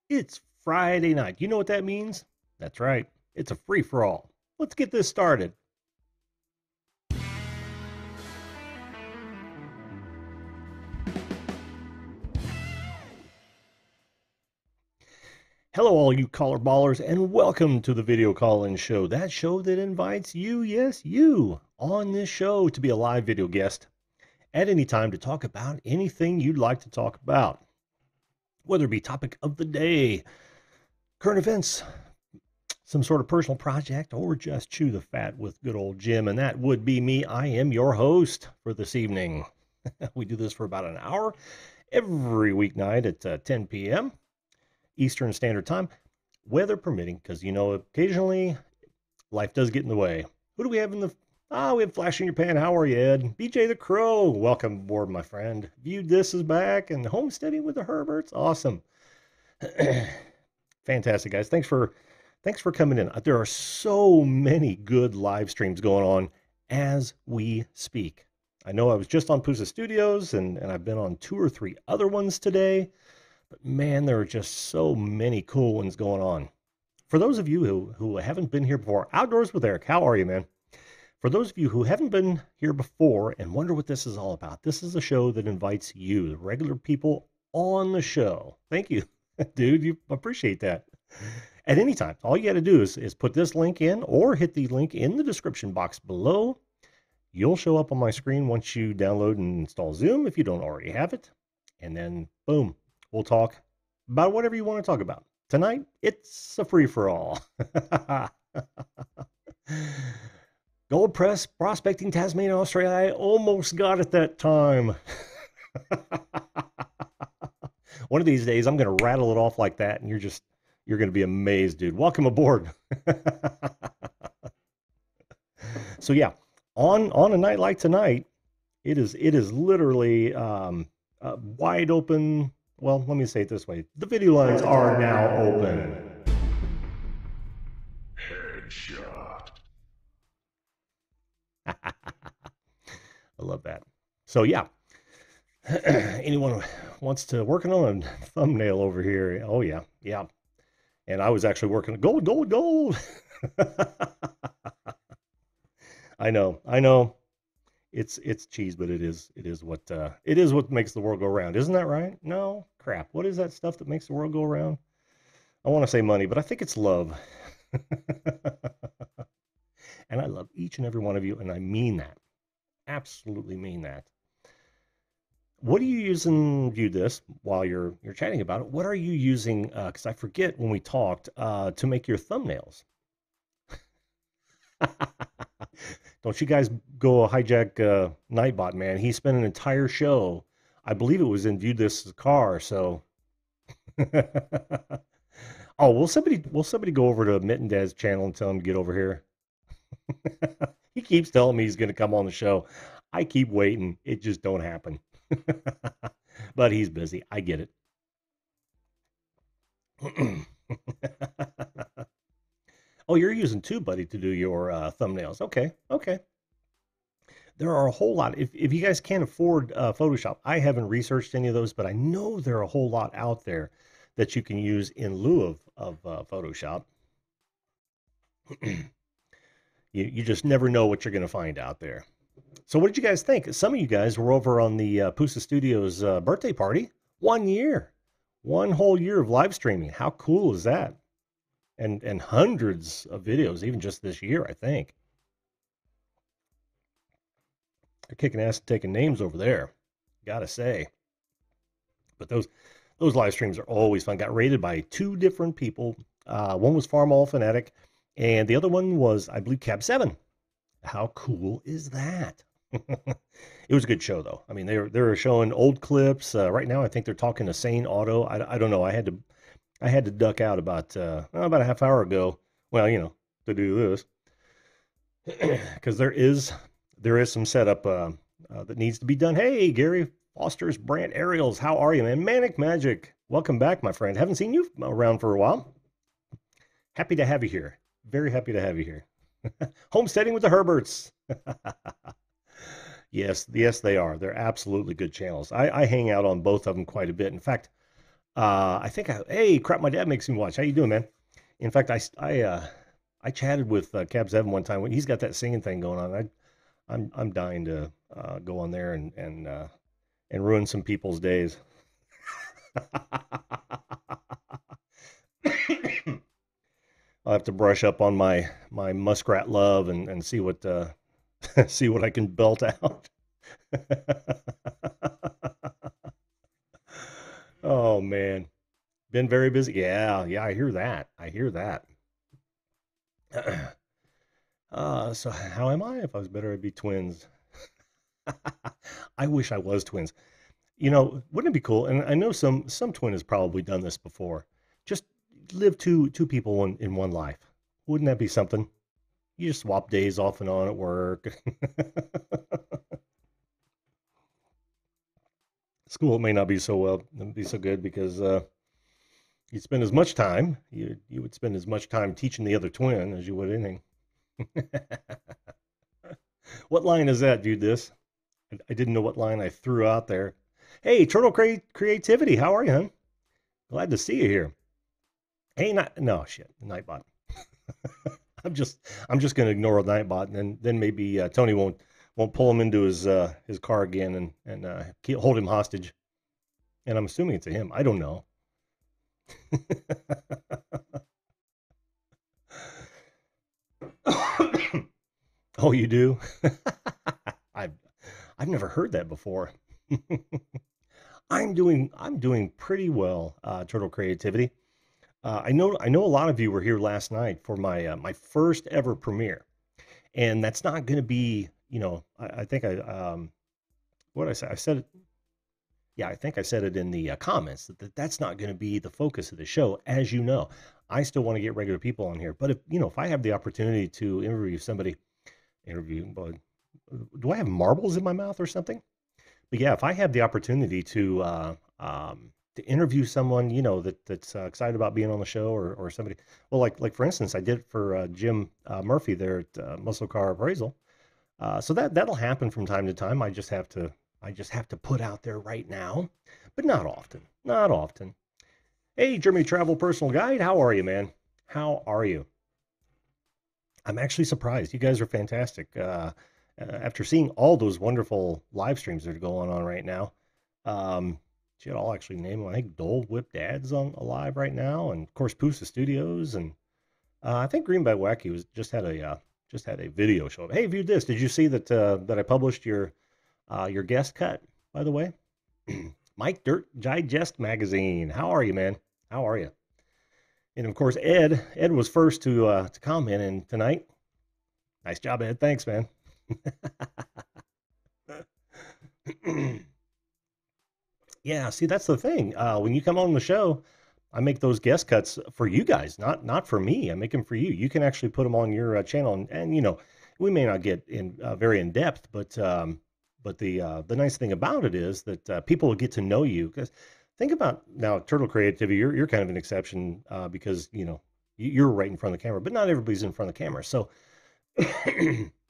It's Friday night. You know what that means? That's right. It's a free-for-all. Let's get this started. Hello, all you caller ballers, and welcome to the video call-in show. That show that invites you, yes, you, on this show to be a live video guest at any time to talk about anything you'd like to talk about. Whether it be topic of the day, current events, some sort of personal project, or just chew the fat with good old Jim, and that would be me. I am your host for this evening. We do this for about an hour every weeknight at 10 p.m. Eastern Standard Time, weather permitting, because, occasionally life does get in the way. Who do we have in the... we have Flash in Your Pan. How are you, Ed? BJ the Crow, welcome aboard, my friend. Viewed This is back, and Homesteading with the Herberts. Awesome. Fantastic, guys. Thanks for coming in. There are so many good live streams going on as we speak. I know I was just on Pusa Studios, and I've been on 2 or 3 other ones today. But man, there are just so many cool ones going on. For those of you who haven't been here before, Outdoors with Eric, how are you, man? For those of you who haven't been here before and wonder what this is all about, this is a show that invites you, the regular people, on the show. Thank you, dude. You appreciate that. At any time, all you got to do is put this link in or hit the link in the description box below. You'll show up on my screen once you download and install Zoom if you don't already have it. And then, boom, we'll talk about whatever you want to talk about. Tonight, it's a free-for-all. Gold Press, Prospecting, Tasmania, Australia. I almost got it that time. One of these days, I'm going to rattle it off like that, and you're going to be amazed, dude. Welcome aboard. So yeah, on a night like tonight, it is literally wide open. Well, let me say it this way. The video lines are now open. Headshot. I love that. So yeah, anyone wants to working on a thumbnail over here? Oh yeah, yeah. And I was actually working gold, gold, gold. I know. It's cheese, but it is what makes the world go round. Isn't that right? No, crap. What is that stuff that makes the world go around? I want to say money, but I think it's love. And I love each and every one of you, and I mean that. Absolutely mean that. What are you using? View this while you're chatting about it. What are you using? Because I forget when we talked to make your thumbnails. Don't you guys go hijack Nightbot, man. He spent an entire show. I believe it was in View This car, so oh, will somebody go over to Mitten Dad's channel and tell him to get over here? He keeps telling me he's gonna come on the show. I keep waiting. It just don't happen. But he's busy. I get it. Oh, you're using TubeBuddy to do your thumbnails. Okay, okay. There are a whole lot. If you guys can't afford Photoshop, I haven't researched any of those, but I know there are a whole lot out there that you can use in lieu of Photoshop. You just never know what you're going to find out there. So what did you guys think? Some of you guys were over on the Pusa Studios birthday party. 1 year. 1 whole year of live streaming. How cool is that? And hundreds of videos, even just this year, I think. They're kicking ass and taking names over there, gotta say. But those live streams are always fun. Got rated by 2 different people. One was Farmall Fanatic, and the other one was, I believe, Cab 7. How cool is that? It was a good show, though. I mean, they're showing old clips. Right now, I think they're talking to Sane Auto. I don't know. I had to duck out about a half hour ago. Well, to do this because there is some setup that needs to be done. Hey, Gary Foster's Brant Aerials, how are you, man? Manic Magic, welcome back, my friend. Haven't seen you around for a while. Happy to have you here. Very happy to have you here. Homesteading with the Herberts. Yes, they are. They're absolutely good channels. I hang out on both of them quite a bit. In fact, Hey, crap, my dad makes me watch. How you doing, man? In fact, I chatted with Cab Seven one time when he's got that singing thing going on. I'm dying to go on there and ruin some people's days. I'll have to brush up on my muskrat love and see what see what I can belt out. Oh man, been very busy. Yeah, yeah, I hear that. I hear that. So how am I? If I was better, I'd be twins. I wish I was twins. Wouldn't it be cool? And I know some twin has probably done this before. Just live two people in one life. Wouldn't that be something? You just swap days off and on at work. School may not be so good because you spend as much time you would spend as much time teaching the other twin as you would anything. What line is that, dude? This I didn't know what line I threw out there. Hey, Creativity, how are you, hun? Glad to see you here. Hey, not no shit, Nightbot. I'm just gonna ignore Nightbot, and then maybe Tony won't pull him into his car again and hold him hostage. And I'm assuming it's a him. I don't know. Oh, you do? I've I've never heard that before. I'm doing pretty well, Turtle Creativity. I know a lot of you were here last night for my first ever premiere, and that's not going to be, I think what did I say? I said it. Yeah, I think I said it in the comments that's not going to be the focus of the show. As you know, I still want to get regular people on here, but if I have the opportunity to but do I have marbles in my mouth or something? But yeah, if I have the opportunity to interview someone, that's excited about being on the show, or somebody, well, like for instance, I did it for Jim Murphy there at Muscle Car Appraisal. So that'll happen from time to time. I just have to put out there right now, but not often, not often. Hey, Jeremy Travel Personal Guide, how are you, man? How are you? I'm actually surprised. You guys are fantastic. After seeing all those wonderful live streams that are going on right now, um, shit, I'll actually name them. I think Dole Whip Dad's on alive right now, and of course Pusa Studios, and I think Green by Wacky was just had a video show. Hey, viewed this? Did you see that I published your guest cut, by the way? Mike Dirt Digest Magazine. How are you, man? How are you? And of course, Ed. Ed was first to comment in tonight. Nice job, Ed. Thanks, man. Yeah, see, that's the thing. When you come on the show, I make those guest cuts for you guys, not for me. I make them for you. You can actually put them on your channel, and we may not get in very in depth, but the nice thing about it is that people will get to know you. Because think about now, Turtle Creativity. You're kind of an exception because you're right in front of the camera, but not everybody's in front of the camera. So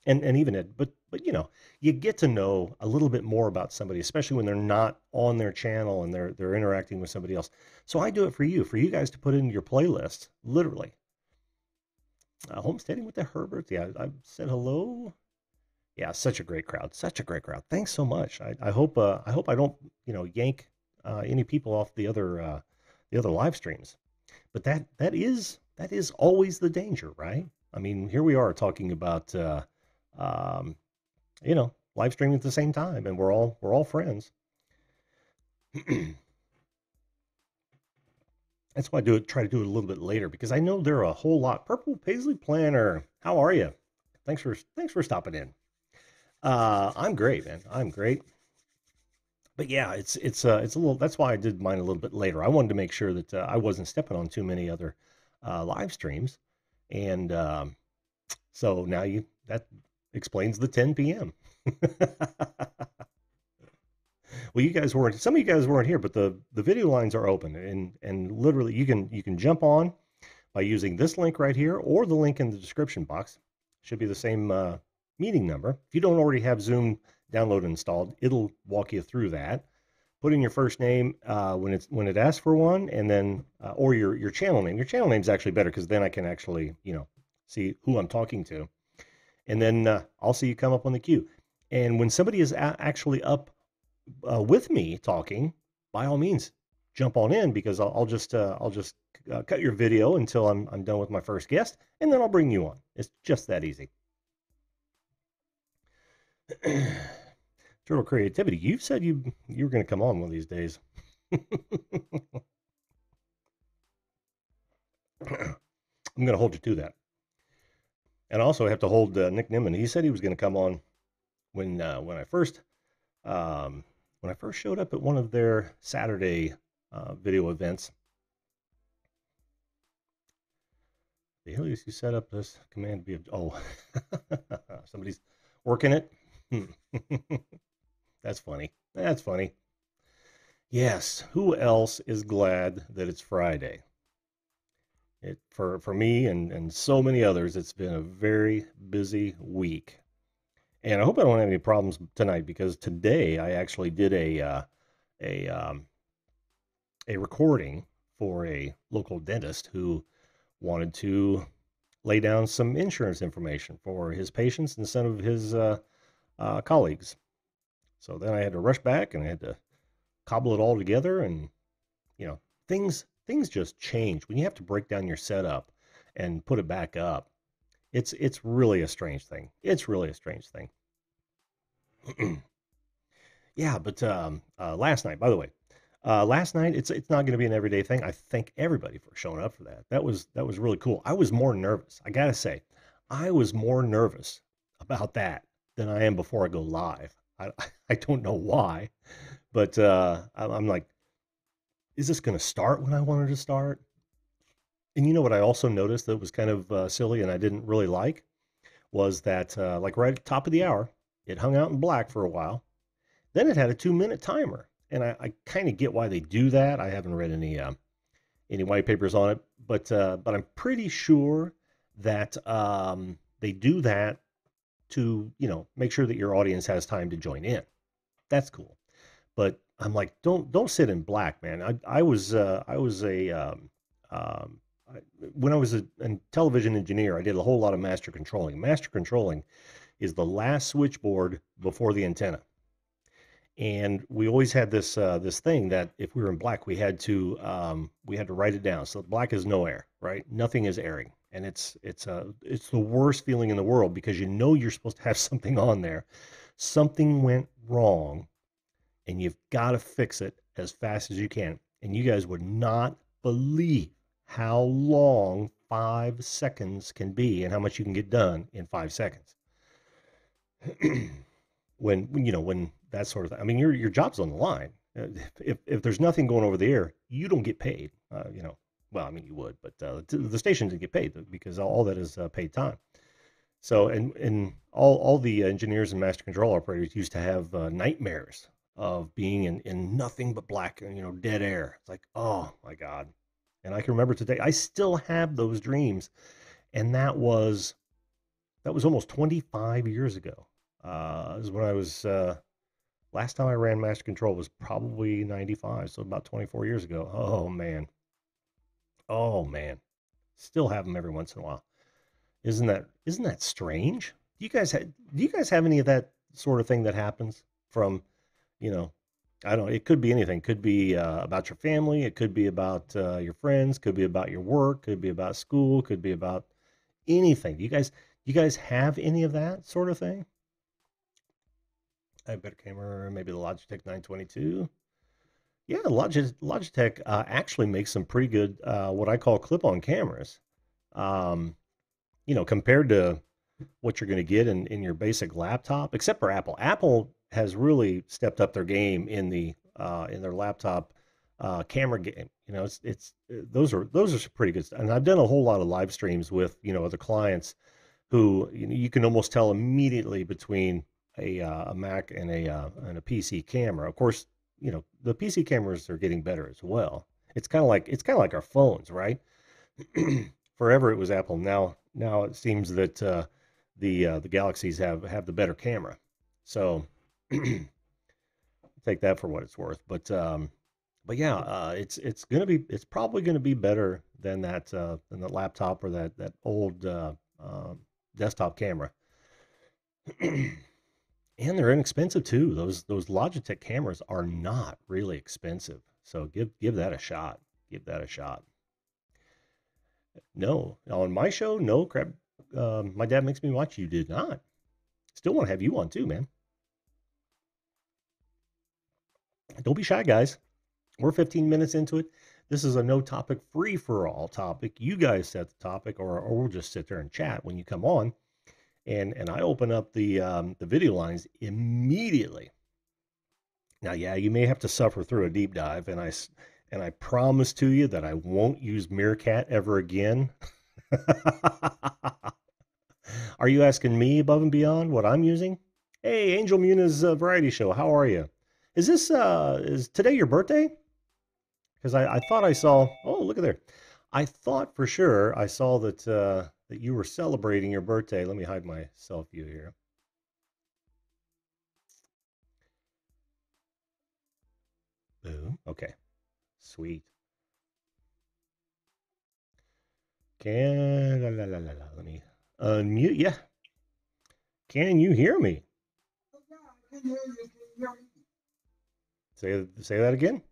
and even it, but you get to know a little bit more about somebody, especially when they're not on their channel and they're interacting with somebody else. So I do it for you guys to put in your playlist, literally. Homesteading with the Herberts. Yeah, I said hello. Yeah, such a great crowd, such a great crowd. Thanks so much. I hope I don't yank any people off the other live streams. But that is always the danger, right? I mean, here we are talking about um, live streaming at the same time, and we're all friends. That's why try to do it a little bit later because I know there are a whole lot. Purple Paisley Planner, how are you? Thanks for stopping in. I'm great, man. I'm great. But yeah, it's a little. That's why I did mine a little bit later. I wanted to make sure that I wasn't stepping on too many other live streams, and so now you that explains the 10 p.m. Well, some of you guys weren't here, but the video lines are open, and literally you can jump on by using this link right here or the link in the description box. Should be the same meeting number. If you don't already have Zoom downloaded and installed, it'll walk you through that. put in your first name when it asks for one, and then or your channel name. Your channel name is actually better because then I can actually see who I'm talking to, and then I'll see you come up on the queue. And when somebody is actually up with me talking, by all means, jump on in because I'll just cut your video until I'm done with my first guest, and then I'll bring you on. It's just that easy. Turtle Creativity, you've said you were going to come on one of these days. I'm going to hold you to that. And I also have to hold Nick Nimmin. He said he was going to come on when I first showed up at one of their Saturday video events. The Helios, you set up this command to be somebody's working it. That's funny. That's funny. Yes. Who else is glad that it's Friday? For me and so many others, it's been a very busy week. And I hope I don't have any problems tonight because today I actually did a recording for a local dentist who wanted to lay down some insurance information for his patients and some of his colleagues. So then I had to rush back and I had to cobble it all together, and things just change when you have to break down your setup and put it back up. It's really a strange thing. It's really a strange thing. Yeah, but last night, by the way, last night it's not going to be an everyday thing. I thank everybody for showing up for that. That was really cool. I was more nervous. I gotta say, I was more nervous about that than I am before I go live. I I don't know why, but I'm like, is this going to start when I wanted to start? And you know what I also noticed that was kind of silly and I didn't really like was that like right at the top of the hour, it hung out in black for a while. Then it had a 2-minute timer, and I kind of get why they do that. I haven't read any white papers on it, but I'm pretty sure that they do that to make sure that your audience has time to join in. That's cool. But I'm like, don't sit in black, man. I was um, when I was a television engineer, I did a whole lot of master controlling. Master controlling is the last switchboard before the antenna. And we always had this thing that if we were in black, we had to write it down. So black is no air, right? Nothing is airing, and it's the worst feeling in the world because you're supposed to have something on there. Something went wrong, and you've got to fix it as fast as you can. And you guys would not believe how long 5 seconds can be and how much you can get done in 5 seconds. when that sort of thing. I mean, your job's on the line. If there's nothing going over the air, you don't get paid. Well, I mean, you would, but the station didn't get paid because all that is paid time. So, and all the engineers and master control operators used to have nightmares of being in nothing but black, dead air. It's like, oh my God. And I can remember today, I still have those dreams. And that was almost 25 years ago. Is when I was, last time I ran master control was probably 95. So about 24 years ago. Oh man. Oh man. Still have them every once in a while. Isn't that strange? Do you guys have any of that sort of thing that happens from, you know, I don't know, it could be anything. Could be about your family, it could be about your friends, could be about your work, could be about school, could be about anything. Do you guys have any of that sort of thing? I have a better camera, maybe the Logitech 922. Yeah, Logitech actually makes some pretty good what I call clip-on cameras. Um, compared to what you're going to get in your basic laptop, except for Apple. Apple has really stepped up their game in their laptop camera game. Those are some pretty good stuff. And I've done a whole lot of live streams with other clients who you can almost tell immediately between a Mac and a PC camera. Of course, the PC cameras are getting better as well. It's kind of like our phones, right? Forever it was Apple. Now it seems that the Galaxies have the better camera. So take that for what it's worth. But yeah, it's probably gonna be better than the laptop or that old desktop camera. And they're inexpensive too. Those Logitech cameras are not really expensive. So give that a shot. Give that a shot. No, on my show, no crap. My dad makes me watch. You did not. Still want to have you on too, man. Don't be shy, guys. We're 15 minutes into it. This is a no topic free for all topic. You guys set the topic, or we'll just sit there and chat when you come on. And I open up the video lines immediately. Now, yeah, you may have to suffer through a deep dive, and I promise to you that I won't use Meerkat ever again. Are you asking me above and beyond what I'm using? Hey, Angel Muniz Variety Show, how are you? Is today your birthday? Because I thought I saw. Oh, look at there. I thought for sure I saw that you were celebrating your birthday. Let me hide my self view here. Boom. Okay. Sweet. Let me unmute. Yeah. Can you hear me? Say that again.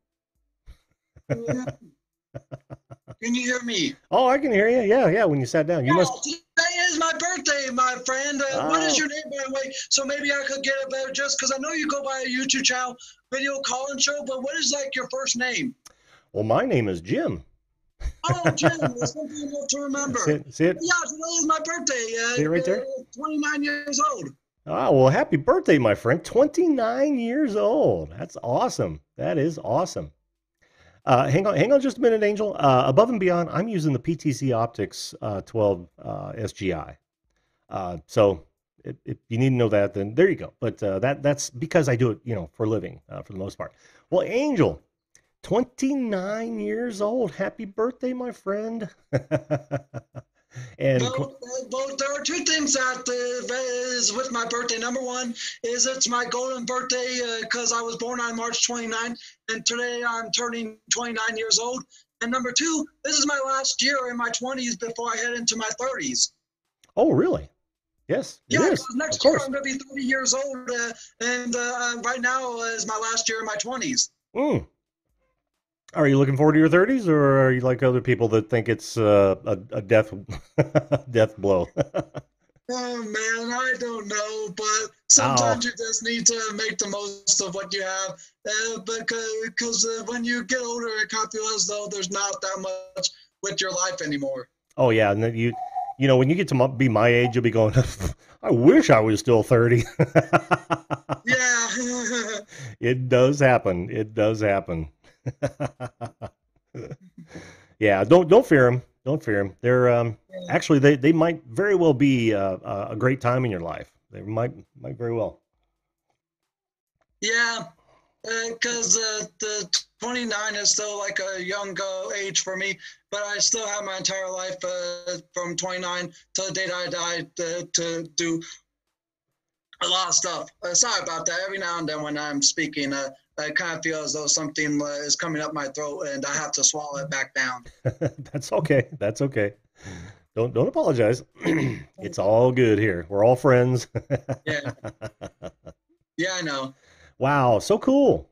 Can you hear me? Oh, I can hear you. Yeah, yeah. When you sat down, you Yeah, must. today is my birthday, my friend. What is Oh, your name, by the way? So maybe I could get it better just because I know you go by a YouTube channel, video call-in show, but what is like your first name? well, my name is Jim. Oh, Jim, that's something enough to Yeah, remember. see it, Yeah, today is my birthday. see it right there. 29 years old. Ah, well, happy birthday, my friend. 29 years old. That's awesome. That is awesome. Hang on just a minute, Angel. Above and beyond, I'm using the PTC Optics 12 SGI. So if you need to know that, then there you go. But that's because I do it, for a living, for the most part. Well, Angel, 29 years old. Happy birthday, my friend. and Well, there are two things that is with my birthday. Number one is it's my golden birthday because I was born on March 29th, and today I'm turning 29 years old. And number two, this is my last year in my 20s before I head into my 30s. Oh, really? Yes, it Yeah, is. because Of next year course. I'm going to be 30 years old, and right now is my last year in my 20s. Mm. Are you looking forward to your 30s, or are you like other people that think it's a death death blow? Oh man, I don't know, but Oh, sometimes you just need to make the most of what you have. Because when you get older, it kind of feels as though there's not that much with your life anymore. oh yeah, and then when you get to be my age, you'll be going, I wish I was still 30. Yeah. It does happen. It does happen. Yeah, don't fear them. Don't fear them. They're actually they might very well be a great time in your life. They might very well. Yeah, because the 29 is still like a young age for me, but I still have my entire life from 29 to the date I died to do a lot of stuff. Sorry about that. Every now and then when I'm speaking, I kind of feel as though something is coming up my throat and I have to swallow it back down. That's okay. That's okay. Don't apologize. It's all good here. We're all friends. Yeah, yeah, I know. Wow, so cool.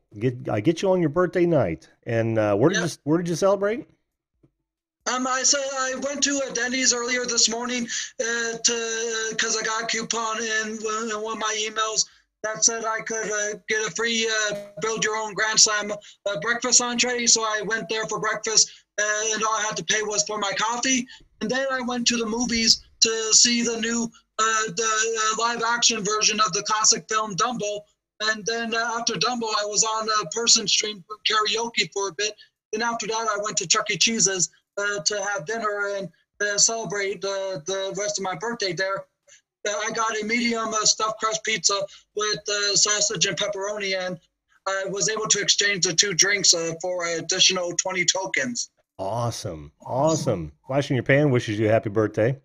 I get you on your birthday night. And Yep. where did you celebrate? I went to a Denny's earlier this morning to because I got a coupon in one of my emails that said I could get a free build your own Grand Slam breakfast entree. So I went there for breakfast, and all I had to pay was for my coffee. And then I went to the movies to see the new live action version of the classic film Dumbo. And then after Dumbo, I was on a person stream for karaoke for a bit. Then after that, I went to Chuck E. Cheese's to have dinner and celebrate the rest of my birthday there. I got a medium stuffed crust pizza with sausage and pepperoni, and I was able to exchange the two drinks for an additional 20 tokens. Awesome. Awesome. Flash in your pan wishes you a happy birthday.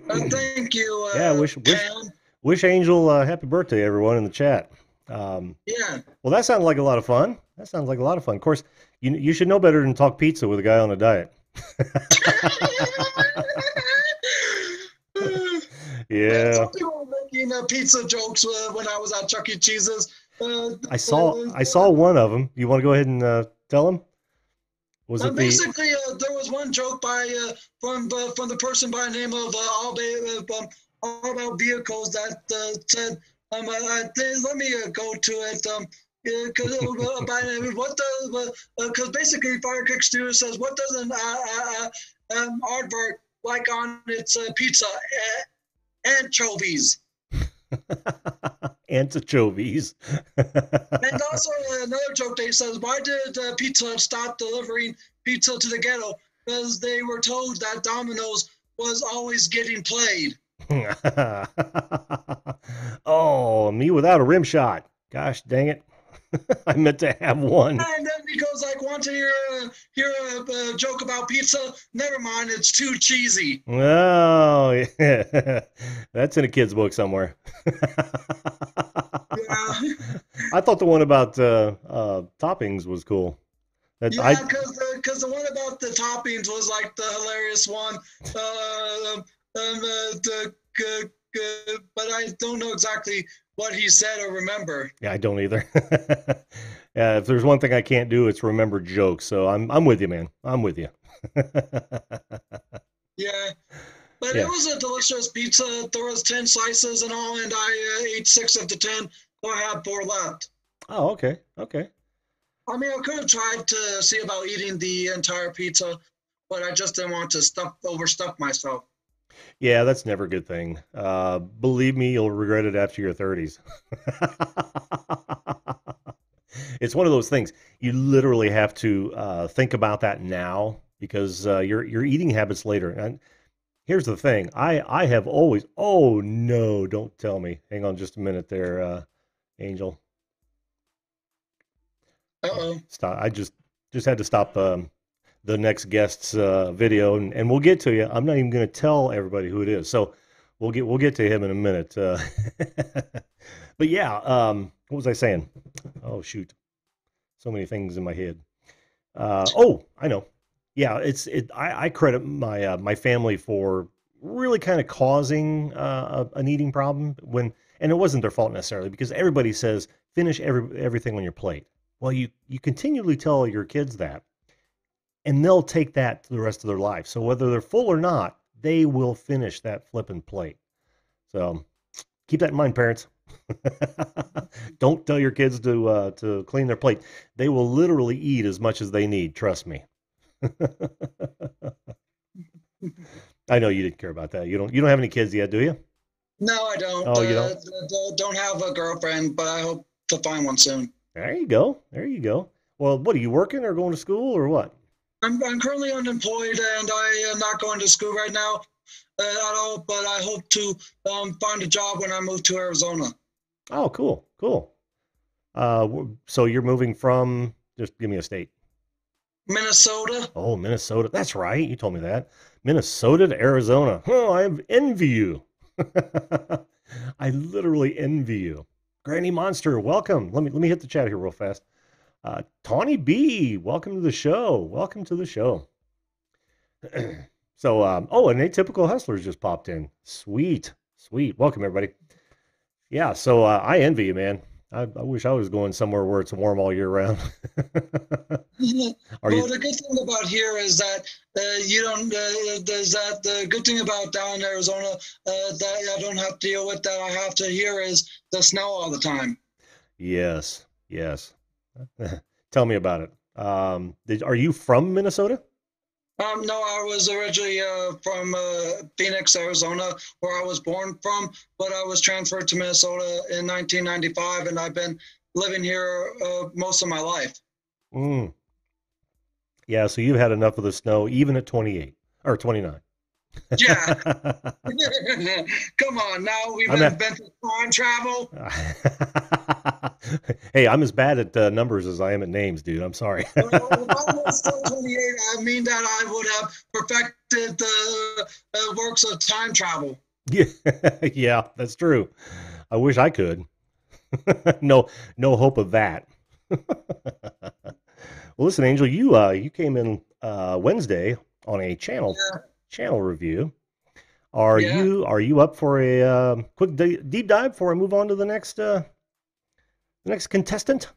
Thank you, Yeah, wish Pam. wish Angel happy birthday, everyone in the chat. Yeah. Well, that sounds like a lot of fun. That sounds like a lot of fun. Of course, you should know better than talk pizza with a guy on a diet. Yeah, Yeah, some people were making pizza jokes when I was at Chuck E. Cheese's. I saw one of them. You want to go ahead and tell him? Was it the? Basically, there was one joke by from the person by the name of All About Vehicles that said, let me go to it. Because what the because basically Firekick Studio says what does an aardvark like on its pizza? Anchovies. Anchovies. And also another joke they says, why did Pizza Hut stop delivering pizza to the ghetto? Because they were told that Domino's was always getting played. Oh, me without a rim shot. Gosh dang it. I meant to have one. And then he goes like, want to hear a joke about pizza? Never mind, it's too cheesy. Oh, yeah. That's in a kid's book somewhere. Yeah, I thought the one about toppings was cool. That yeah, I because the one about the toppings was like the hilarious one. But I don't know exactly what he said or remember. Yeah, I don't either. Yeah, if there's one thing I can't do, it's remember jokes. So I'm with you, man. I'm with you. Yeah, but it Yeah. was a delicious pizza. There was 10 slices and all, and I ate 6 of the 10, so I had 4 left. Oh, okay. Okay. I mean, I could have tried to see about eating the entire pizza, but I just didn't want to overstuff myself. Yeah, that's never a good thing. Believe me, you'll regret it after your 30s. It's one of those things you literally have to think about that now because your eating habits later. And here's the thing: I have always. Oh no! Don't tell me. Hang on just a minute there, Angel. Uh-oh. Stop. I just had to stop the next guest's video, and we'll get to you. I'm not even going to tell everybody who it is. So we'll get to him in a minute. But yeah, what was I saying? Oh shoot, so many things in my head. Oh, I know. Yeah, I credit my family for really kind of causing an eating problem and it wasn't their fault necessarily because everybody says finish everything on your plate. Well, you continually tell your kids that, and they'll take that to the rest of their life. So whether they're full or not, they will finish that flipping plate. So keep that in mind, parents. Don't tell your kids to clean their plate. They will literally eat as much as they need. Trust me. I know you didn't care about that. You don't have any kids yet, do you? No, I don't. Oh, you don't? Don't have a girlfriend, but I hope to find one soon. There you go. There you go. Well, what are you working or going to school or what? I'm currently unemployed and I am not going to school right now at all, but I hope to find a job when I move to Arizona. Oh, cool, cool. So you're moving from, just give me a state. Minnesota. Oh, Minnesota. That's right. You told me that. Minnesota to Arizona. Oh, I envy you. I literally envy you. Granny Monster, welcome. Let me hit the chat here real fast. Tawny B, welcome to the show. Welcome to the show. So, oh, an Atypical Hustlers just popped in. Sweet, sweet. Welcome, everybody. Yeah, so I envy you, man. I wish I was going somewhere where it's warm all year round. Are Well, you? the good thing about here is that you don't. There's that the good thing about down in Arizona that I don't have to deal with. That I have to hear is the snow all the time. Yes, yes. Tell me about it. Are you from Minnesota? No, I was originally from Phoenix, Arizona, where I was born from, but I was transferred to Minnesota in 1995, and I've been living here most of my life. Mm. Yeah, so you've had enough of the snow, even at 28 or 29. Yeah. Come on, now we've I'm at, invented time travel. Hey, I'm as bad at numbers as I am at names, dude. I'm sorry. Well, if I was still 28, I mean that I would have perfected the works of time travel. Yeah, yeah, that's true. I wish I could. No, no hope of that. Well, listen, Angel, you came in Wednesday on a channel review. Yeah. Are you up for a quick deep dive before I move on to the next contestant?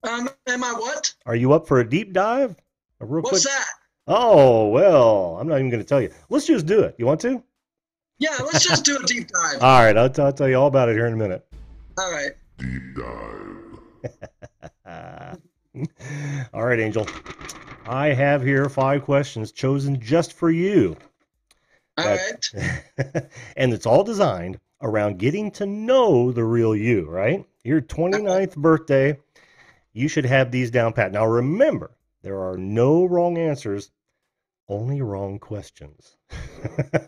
Am I what? Are you up for a deep dive? A real What's quick. that? Oh well, I'm not even going to tell you. Let's just do it. You want to? Yeah, let's just do a deep dive. All right, I'll tell you all about it here in a minute. All right. Deep dive. All right, Angel. I have here 5 questions chosen just for you. All right. And it's all designed around getting to know the real you, right? Your 29th birthday, you should have these down pat. Now remember, there are no wrong answers, only wrong questions.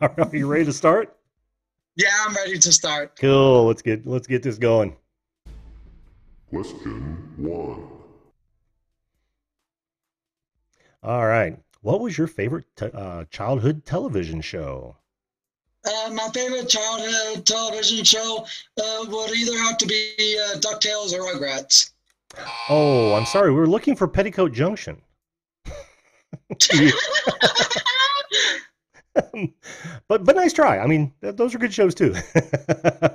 Are you ready to start? Yeah, I'm ready to start. Cool. Let's get this going. Question 1. All right. What was your favorite childhood television show? My favorite childhood television show would either have to be DuckTales or Rugrats. Oh, I'm sorry. We were looking for Petticoat Junction. But nice try. I mean, those are good shows too.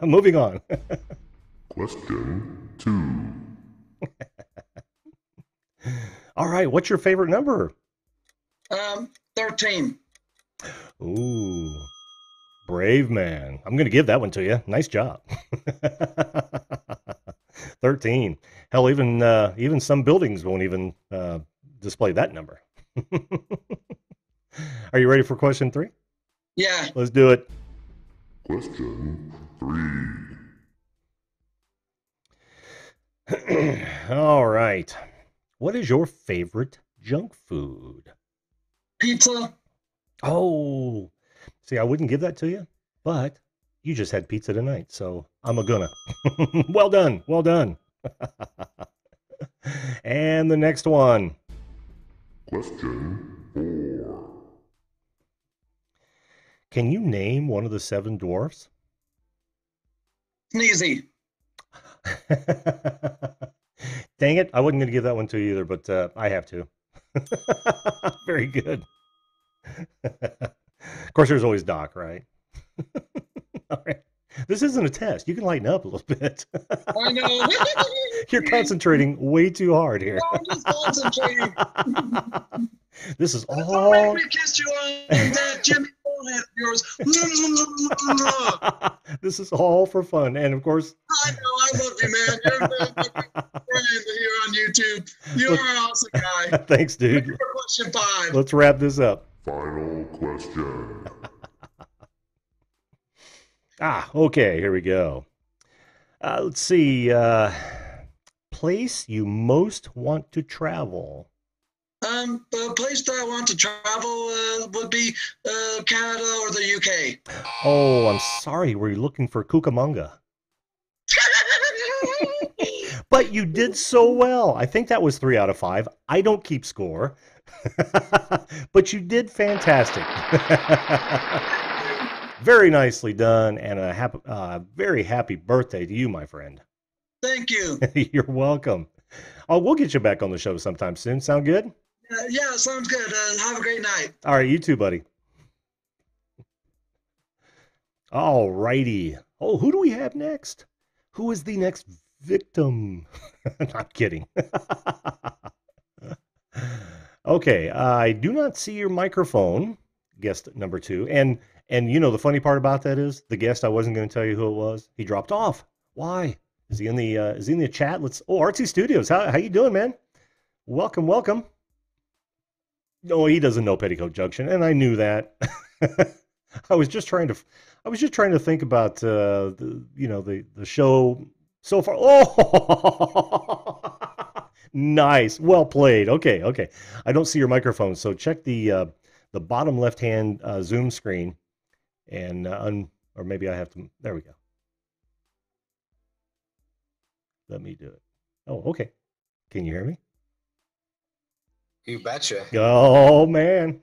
Moving on. Question 2. All right. What's your favorite number? 13. Ooh, brave man. I'm going to give that one to you. Nice job. 13. Hell, even some buildings won't even display that number. Are you ready for question 3? Yeah. Let's do it. Question 3. All right. What is your favorite junk food? Pizza. Oh, see, I wouldn't give that to you, but you just had pizza tonight, so I'm a gonna. Well done. Well done. And the next one. Question 4. Can you name one of the 7 dwarfs? Sneezy. Dang it. I wasn't going to give that one to you either, but I have to. Very good. Of course, there's always Doc, right? All right. This isn't a test. You can lighten up a little bit. I know. You're concentrating way too hard here. I'm just concentrating. This is Don't all. make me kiss you on that Jimmy forehead of yours. This is all for fun, and of course. I know. I love you, man. You're my friend here on YouTube. You're an awesome guy. Thanks, dude. For question 5. Let's wrap this up. Final question. Okay, here we go. Let's see. Place you most want to travel. The place that I want to travel would be Canada or the UK. Oh, I'm sorry. Were you looking for Cucamonga? But you did so well. I think that was 3 out of 5. I don't keep score. But you did fantastic. Very nicely done, and a very happy birthday to you, my friend. Thank you. You're welcome. Oh, we'll get you back on the show sometime soon. Sound good? Yeah, sounds good. Have a great night. All right, you too, buddy. All righty. Oh, who do we have next? Who is the next victim? Not kidding. Okay, I do not see your microphone, guest number 2. And you know the funny part about that is the guest I wasn't going to tell you who it was. He dropped off. Why? Is he in the chat? Artsy Studios. How you doing, man? Welcome, welcome. No, he doesn't know Petticoat Junction, and I knew that. I was just trying to think about the show so far. Oh, nice, well played. Okay. I don't see your microphone, so check the bottom left hand Zoom screen, and or maybe I have to. There we go. Let me do it. Oh, okay. Can you hear me? You betcha. Oh man.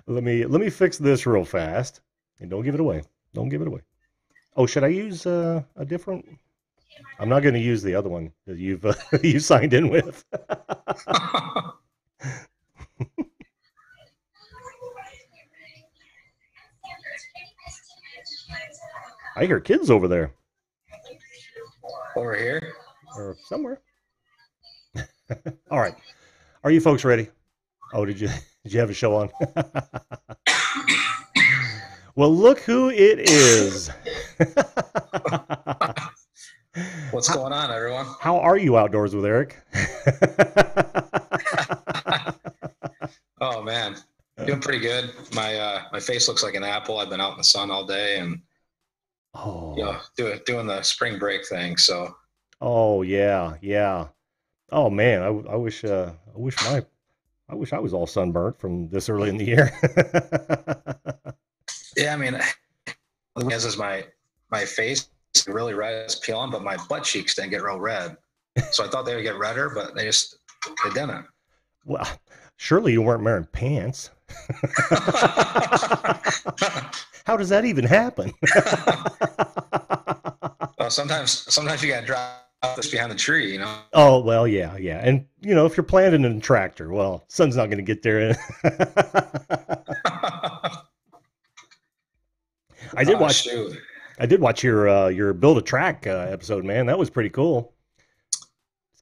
Let me fix this real fast. And don't give it away. Don't give it away. Oh, should I use a different? I'm not going to use the other one that you've you signed in with. I hear kids over there Over here. or somewhere. All right, are you folks ready? Oh, did you have a show on? Well, look who it is. What's going on, everyone? How are you outdoors with Eric? Oh man, doing pretty good. My face looks like an apple. I've been out in the sun all day and Oh, doing the spring break thing. So oh yeah, yeah. Oh man, I wish I was all sunburnt from this early in the year. yeah, I mean, the thing is my face is really red, it's peeling, but my butt cheeks didn't get real red. So I thought they would get redder, but they didn't. Well, surely you weren't wearing pants. How does that even happen? Well, sometimes you got to drop this behind the tree, you know. Oh, well, yeah, yeah. And, if you're planting in a tractor, well, sun's not going to get there. I did Oh watch shoot. I did watch your Build a Track episode, man. That was pretty cool.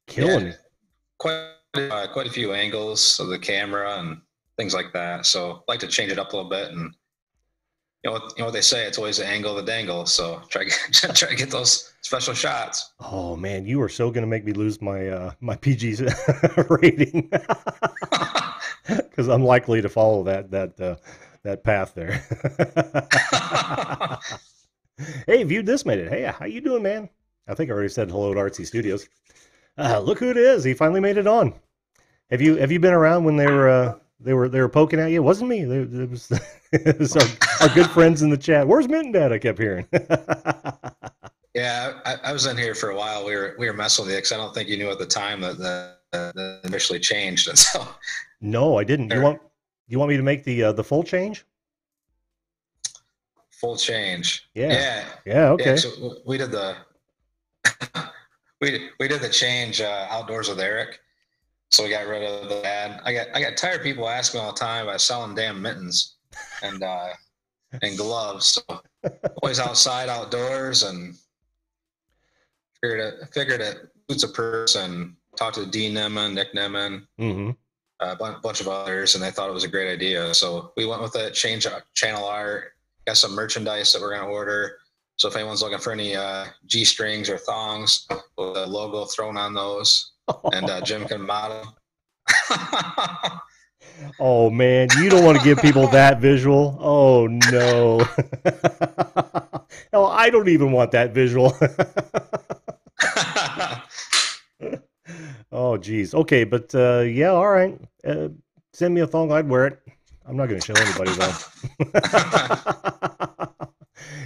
Killing Yeah, it. quite a few angles of the camera and things like that. So I like to change it up a little bit, and what they say, it's always the angle of the dangle. So try try to get those special shots. Oh man, you are so going to make me lose my PG rating because I'm likely to follow that path there. Hey, Viewed This made it. Hey, how you doing, man? I think I already said hello to Artsy Studios. Look who it is. He finally made it on. Have you been around when they were poking at you? It wasn't me. It was, it was our good friends in the chat. Where's Mitten Dad? I kept hearing. Yeah, I was in here for a while. We were messing with you because I don't think you knew at the time that the initially changed, and so No, I didn't. You want me to make the full change? full change. Yeah. Yeah, Yeah. yeah. Okay. So we did the we did the change outdoors with Eric. So we got rid of the ad. I got tired of people asking all the time about selling damn mittens and gloves. So always outside, outdoors, and figured it boots a person. Talked to Dean Nemman, Nick Nemman, Mm-hmm. a bunch of others, and they thought it was a great idea. So we went with it. Changed channel art. Got some merchandise that we're going to order. So if anyone's looking for any G strings or thongs with a logo thrown on those, and Jim can model. Oh man, you don't want to give people that visual. Oh no. Hell, I don't even want that visual. Oh geez. Okay, but yeah, all right. Send me a thong, I'd wear it. I'm not going to show anybody though.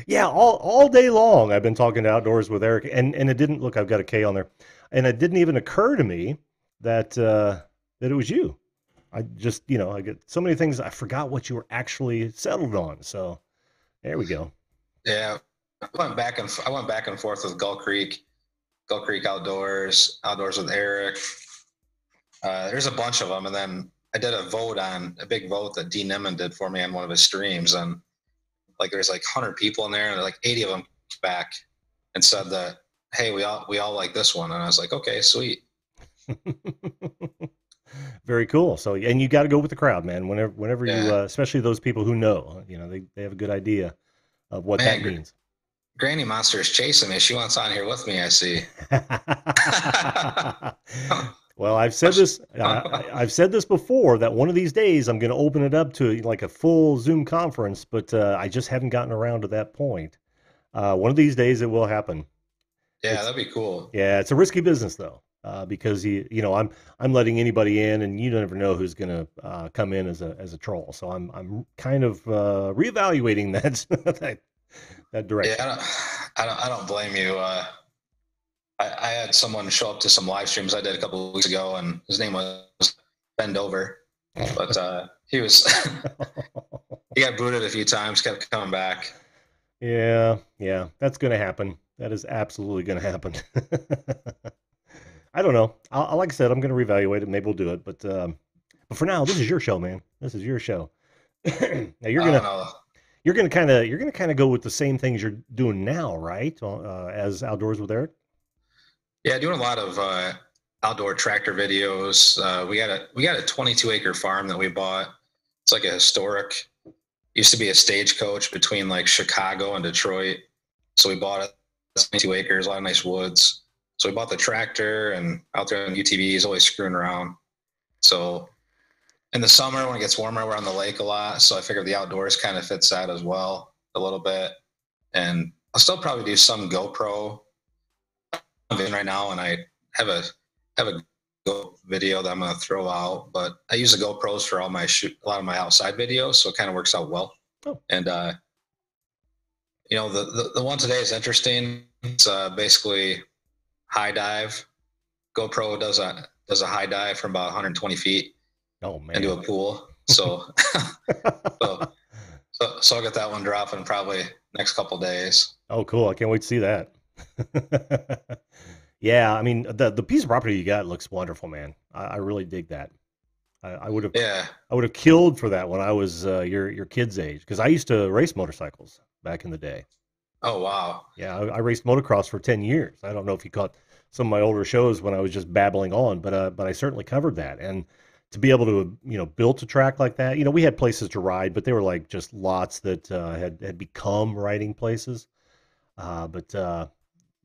Yeah, all day long I've been talking to Outdoors with Eric, and it didn't look. I've got a K on there, and it didn't even occur to me that that it was you. I just, I get so many things. I forgot what you were actually settled on. So there we go. Yeah, I went back and forth with Gull Creek Outdoors, Outdoors with Eric. There's a bunch of them, and then I did a big vote that Dean Nemman did for me on one of his streams, and like there's like 100 people in there, and like 80 of them back and said that, hey, we all like this one, and I was like, okay, sweet. Very cool. So, and you got to go with the crowd, man. Whenever you, Yeah. especially those people who know, they have a good idea of what Man, that means. Granny Monster is chasing me. She wants on here with me, I see. Well, I've said this. I've said this before that one of these days I'm going to open it up to like a full Zoom conference, but I just haven't gotten around to that point. One of these days it will happen. Yeah, It's that'd be cool. Yeah, it's a risky business though, because I'm letting anybody in, and you never know who's going to come in as a troll. So I'm kind of reevaluating that direction. Yeah, I don't blame you. I had someone show up to some live streams I did a couple of weeks ago, and his name was Bend Over, but he got booted a few times, kept coming back. Yeah, yeah, that's going to happen. That is absolutely going to happen. I don't know. Like I said, I'm going to reevaluate it. Maybe we'll do it. But for now, this is your show, man. This is your show. Now I don't know. you're gonna kind of go with the same things you're doing now, right? As Outdoors with Eric. Yeah, doing a lot of outdoor tractor videos. We got a 22-acre farm that we bought. It's like a historic. Used to be a stagecoach between like Chicago and Detroit. So we bought it. 22 acres, a lot of nice woods. So we bought the tractor and out there on UTVs, always screwing around. So in the summer when it gets warmer, we're on the lake a lot. So I figured the outdoors kind of fits that as well a little bit. And I'll still probably do some GoPro right now, and I have a Go video that I'm going to throw out. But I use the GoPros for a lot of my outside videos, so it kind of works out well. Oh. And the one today is interesting. It's basically high dive. GoPro does a high dive from about 120 feet Oh man. into a pool. So so I'll get that one dropping probably next couple days. Oh, cool. I can't wait to see that. Yeah, I mean the piece of property you got looks wonderful, man. I really dig that. I would have Yeah. I would have killed for that when I was your kid's age because I used to race motorcycles back in the day. Oh wow. Yeah, I raced motocross for 10 years. I don't know if you caught some of my older shows when I was just babbling on, but I certainly covered that. And to be able to, build a track like that, we had places to ride, but they were like just lots that had become riding places. But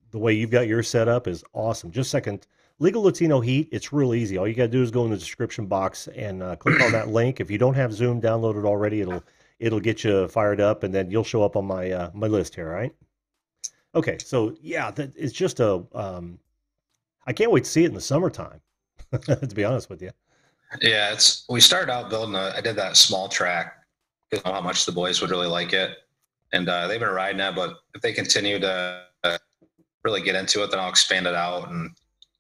the way you've got yours set up is awesome. Just a second, Legal Latino Heat, it's real easy. All you got to do is go in the description box and click on that link. If you don't have Zoom downloaded already, it'll get you fired up, and then you'll show up on my list here. All right. Okay. So yeah, it's just I can't wait to see it in the summertime. To be honest with you. Yeah, we started out building I did that small track because I know how much the boys would really like it. And they've been riding it, but if they continue to really get into it, then I'll expand it out and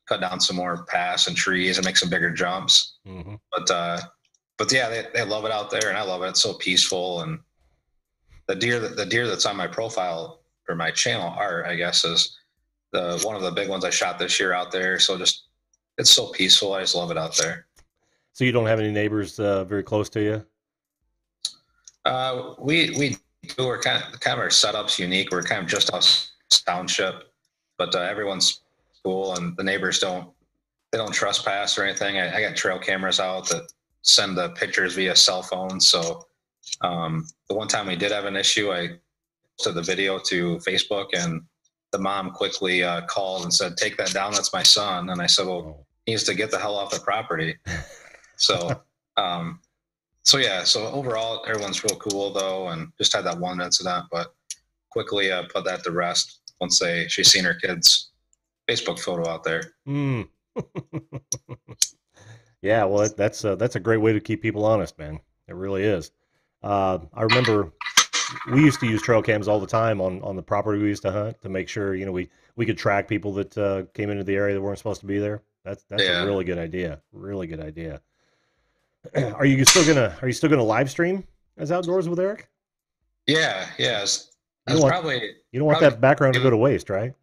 cut down some more paths and trees and make some bigger jumps. Mm-hmm. But yeah, they love it out there, and I love it. It's so peaceful. And the deer that's on my profile or my channel art, I guess, is one of the big ones I shot this year out there. So it's so peaceful. I just love it out there. So you don't have any neighbors very close to you? We do. We're kind of our setup's unique. We're kind of just a township, but everyone's cool, and the neighbors don't trespass or anything. I got trail cameras out that send the pictures via cell phone. So the one time we did have an issue, I posted the video to Facebook, and the mom quickly called and said, "Take that down. That's my son." And I said, "Well, he needs to get the hell off the property." So, so overall, everyone's real cool though, and just had that one incident, but quickly put that to rest once she's seen her kid's Facebook photo out there. Mm. Yeah, well, that's a great way to keep people honest, man. It really is. I remember we used to use trail cams all the time on the property we used to hunt to make sure we could track people that came into the area that weren't supposed to be there. That's a really good idea. Really good idea. Are you still gonna live stream as Outdoors with Eric? Yeah, yes. You don't want that background to go to waste, right?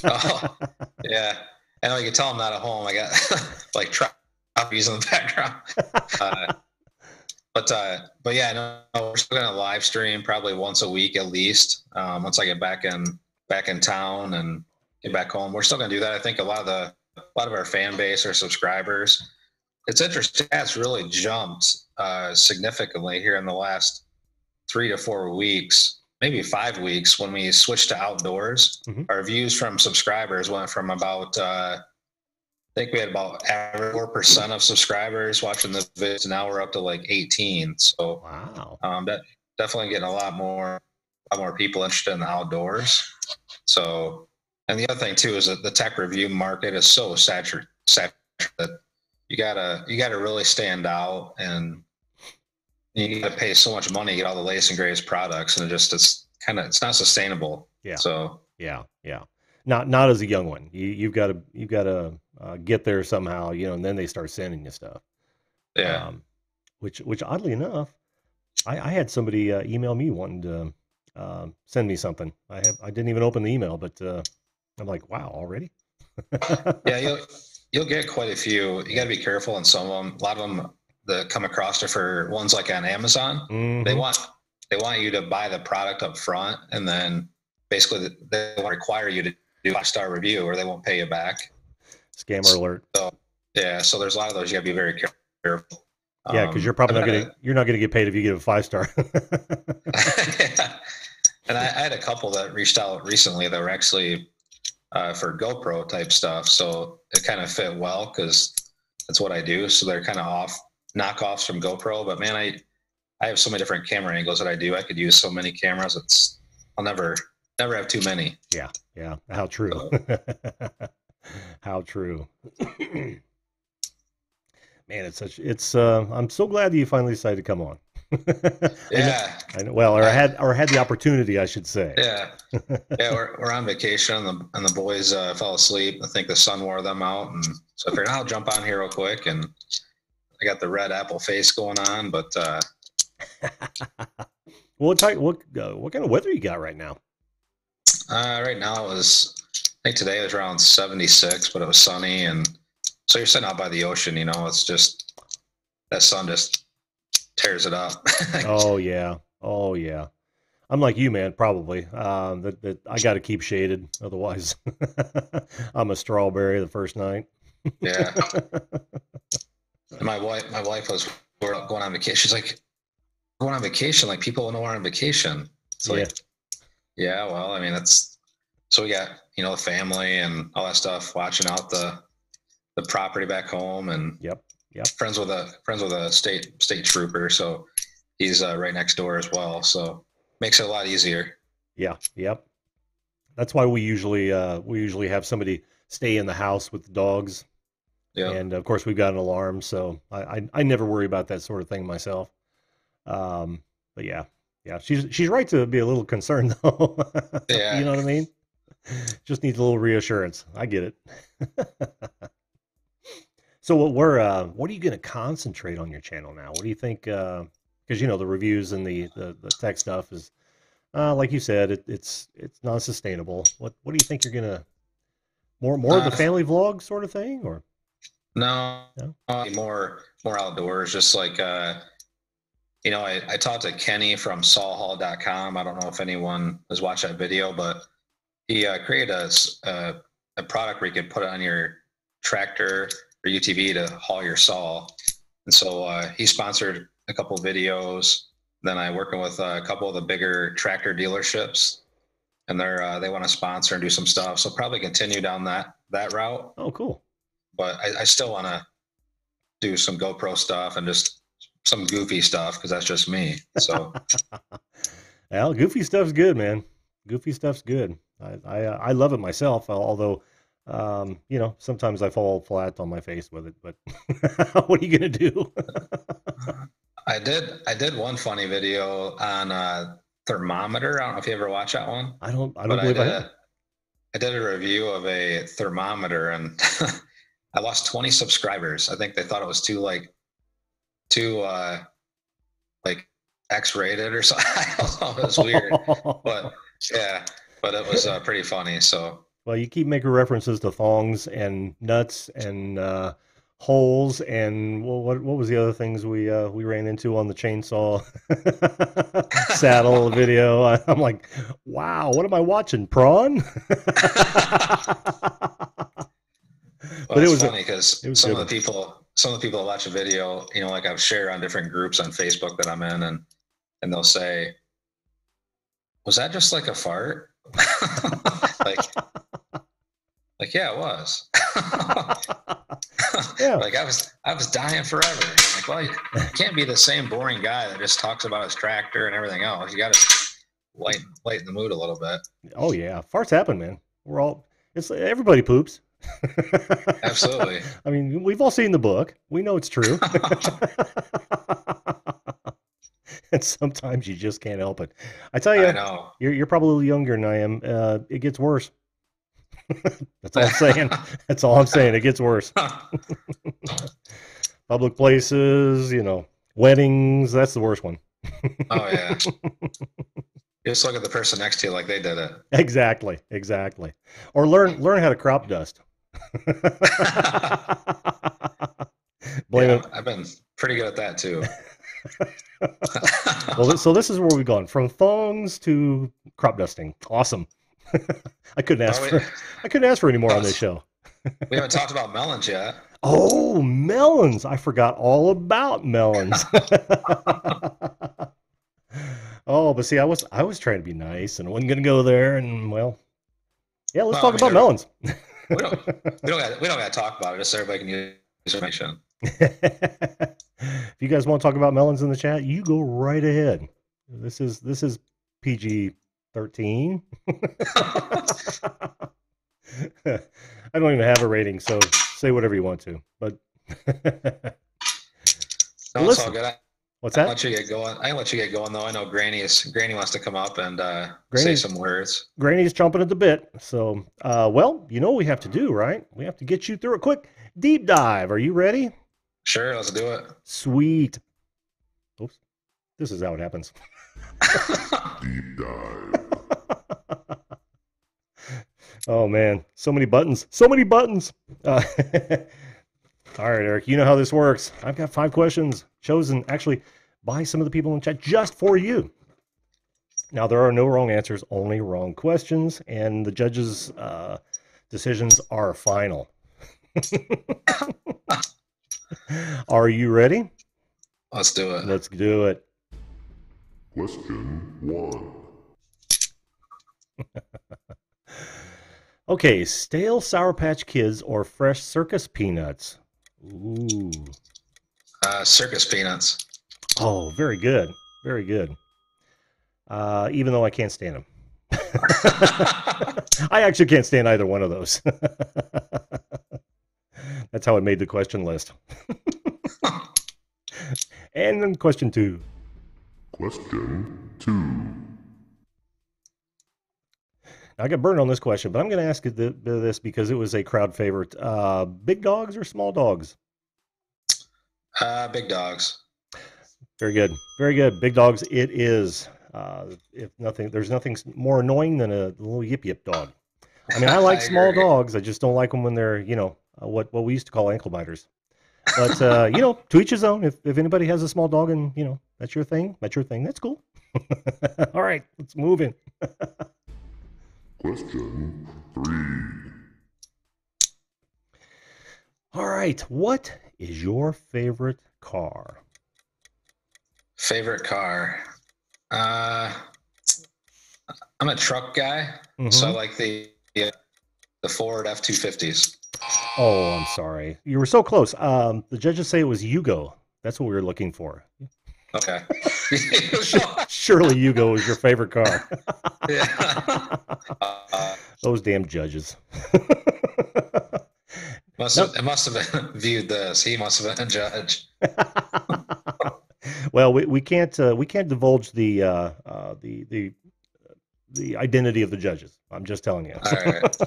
Oh, yeah. And you can tell I'm not at home. I got like trophies in the background. But yeah, no, we're still gonna live stream probably once a week at least. Once I get back in town and get back home, we're still gonna do that. I think a lot of our fan base or subscribers. It's interesting. It's really jumped significantly here in the last 3 to 4 weeks, maybe 5 weeks. When we switched to outdoors, Mm-hmm. Our views from subscribers went from about I think we had about 4% of subscribers watching the videos. Now we're up to like 18. So Wow. that definitely getting a lot more people interested in the outdoors. So, and the other thing too is that the tech review market is so saturated that you gotta really stand out, and you gotta pay so much money to get all the latest and greatest products, and it's not sustainable. Yeah. So yeah. Not as a young one. You've got to get there somehow, and then they start sending you stuff. Yeah. Which oddly enough, I had somebody email me wanting to send me something. I didn't even open the email, but I'm like, wow, already? Yeah, you'll get quite a few. You got to be careful on some of them. A lot of them that come across are for ones like on Amazon. They Mhm. want you to buy the product up front, and then basically they will require you to do a 5-star review, or they won't pay you back. Scammer alert. So yeah, so there's a lot of those. You got to be very careful. Yeah, because you're probably I've had you're not gonna get paid if you give a 5-star. yeah. And I had a couple that reached out recently that were actually for GoPro type stuff. So it kind of fit well because that's what I do. So they're kind of knockoffs from GoPro. But man, I have so many different camera angles that I do. I could use so many cameras. I'll never have too many. Yeah, yeah. How true. So, How true. Man, I'm so glad that you finally decided to come on. yeah. I know, well, or had the opportunity, I should say. Yeah. Yeah, we're on vacation and the boys fell asleep. I think the sun wore them out, and so I figured I'll jump on here real quick. And I got the red apple face going on, but Well, what kind of weather you got right now? right now I think today was around 76, but it was sunny, and so you're sitting out by the ocean. It's just that sun just tears it up. Oh yeah, oh yeah. I'm like you, man. Probably. That I got to keep shaded, otherwise, I'm a strawberry the first night. Yeah. And my wife we're going on vacation. She's like, going on vacation, like people will know we're on vacation. It's like, yeah, well, I mean, so we got, the family and all that stuff, watching out the property back home, and Yep. friends with a state trooper. So he's right next door as well. So makes it a lot easier. Yeah. Yep. That's why we usually have somebody stay in the house with the dogs. Yeah. And of course we've got an alarm, so I never worry about that sort of thing myself. But yeah, she's right to be a little concerned though. Yeah. You know what I mean? Just needs a little reassurance. I get it. So what are you going to concentrate on your channel now? What do you think? Because the reviews and the tech stuff is, like you said, it's not sustainable. What do you think you're gonna more of the family vlog sort of thing, or? No, No? more outdoors. Just like I talked to Kenny from sawhall.com. I don't know if anyone has watched that video, but he created a product where you could put it on your tractor or UTV to haul your saw. And so he sponsored a couple of videos. Then I working with a couple of the bigger tractor dealerships, and they want to sponsor and do some stuff. So probably continue down that route. Oh, cool. But I still want to do some GoPro stuff and just some goofy stuff because that's just me. So, Well, goofy stuff's good, man. Goofy stuff's good. I love it myself. Although, sometimes I fall flat on my face with it. But what are you gonna do? I did one funny video on a thermometer. I don't know if you ever watched that one. I don't believe I have. I did a review of a thermometer, and I lost 20 subscribers. I think they thought it was too X-rated or something. I don't know. It was weird, but yeah, but it was pretty funny. So, well, you keep making references to thongs and nuts and holes and what was the other things we ran into on the chainsaw saddle video? I'm like, wow, what am I watching? Prawn? Well, But it was funny because some good. of the people that watch a video, like I've shared on different groups on Facebook that I'm in, and they'll say, "Was that just like a fart?" like yeah, it was. Yeah. Like I was dying forever. Like, well, you can't be the same boring guy that just talks about his tractor and everything else. You got to lighten the mood a little bit. Oh yeah, farts happen, man. Everybody poops. Absolutely. I mean, we've all seen the book. We know it's true. And sometimes you just can't help it. I tell you, I know. You're probably a little younger than I am. It gets worse. That's all I'm saying. That's all I'm saying. It gets worse. Public places, weddings. That's the worst one. Oh yeah. just look at the person next to you like they did it. Exactly. Or learn how to crop dust. Blame it. I've been pretty good at that too. Well, so this is where we've gone from thongs to crop dusting. Awesome. I couldn't ask for any more on this show. We haven't talked about melons yet. Oh, melons. I forgot all about melons. Oh, but see, I was trying to be nice and I wasn't going to go there. And well, yeah, let's talk about melons. We don't got to talk about it. Just so everybody can use information. If you guys want to talk about melons in the chat, you go right ahead. This is PG-13. I don't even have a rating, so say whatever you want to. But no, it's all good. What's that? I let you get going. I let you get going though. I know Granny wants to come up and say some words. Granny's chomping at the bit. So, well, you know what we have to do, right? We have to get you through a quick deep dive. Are you ready? Sure, let's do it. Sweet. Oops. This is how it happens. Deep dive. Oh man, so many buttons. All right, Eric, you know how this works. I've got 5 questions chosen actually by some of the people in the chat just for you. Now, there are no wrong answers, only wrong questions, and the judges' decisions are final. Are you ready? Let's do it. Let's do it. Question 1. Okay, stale Sour Patch Kids or fresh circus peanuts? Ooh. Circus peanuts. Oh, very good. Very good. Even though I can't stand them. I actually can't stand either one of those. That's how I made the question list. And then question 2. Question 2. I got burned on this question, but I'm going to ask this because it was a crowd favorite. Big dogs or small dogs? Big dogs. Very good. Very good. Big dogs it is. If nothing, there's nothing more annoying than a little yip dog. I mean, I like small dogs. I just don't like them when they're, what we used to call ankle biters. But, to each his own. If anybody has a small dog and, that's your thing, that's cool. All right, let's move in. Question 3. All right, what is your favorite car? Favorite car? I'm a truck guy, so I like the Ford F-250s. Oh, I'm sorry. You were so close. The judges say it was Yugo. That's what we were looking for. Okay. Surely Yugo is your favorite car. Yeah. Those damn judges. It must have been viewed this. He must have been a judge. Well, we can't divulge the identity of the judges. I'm just telling you. All right.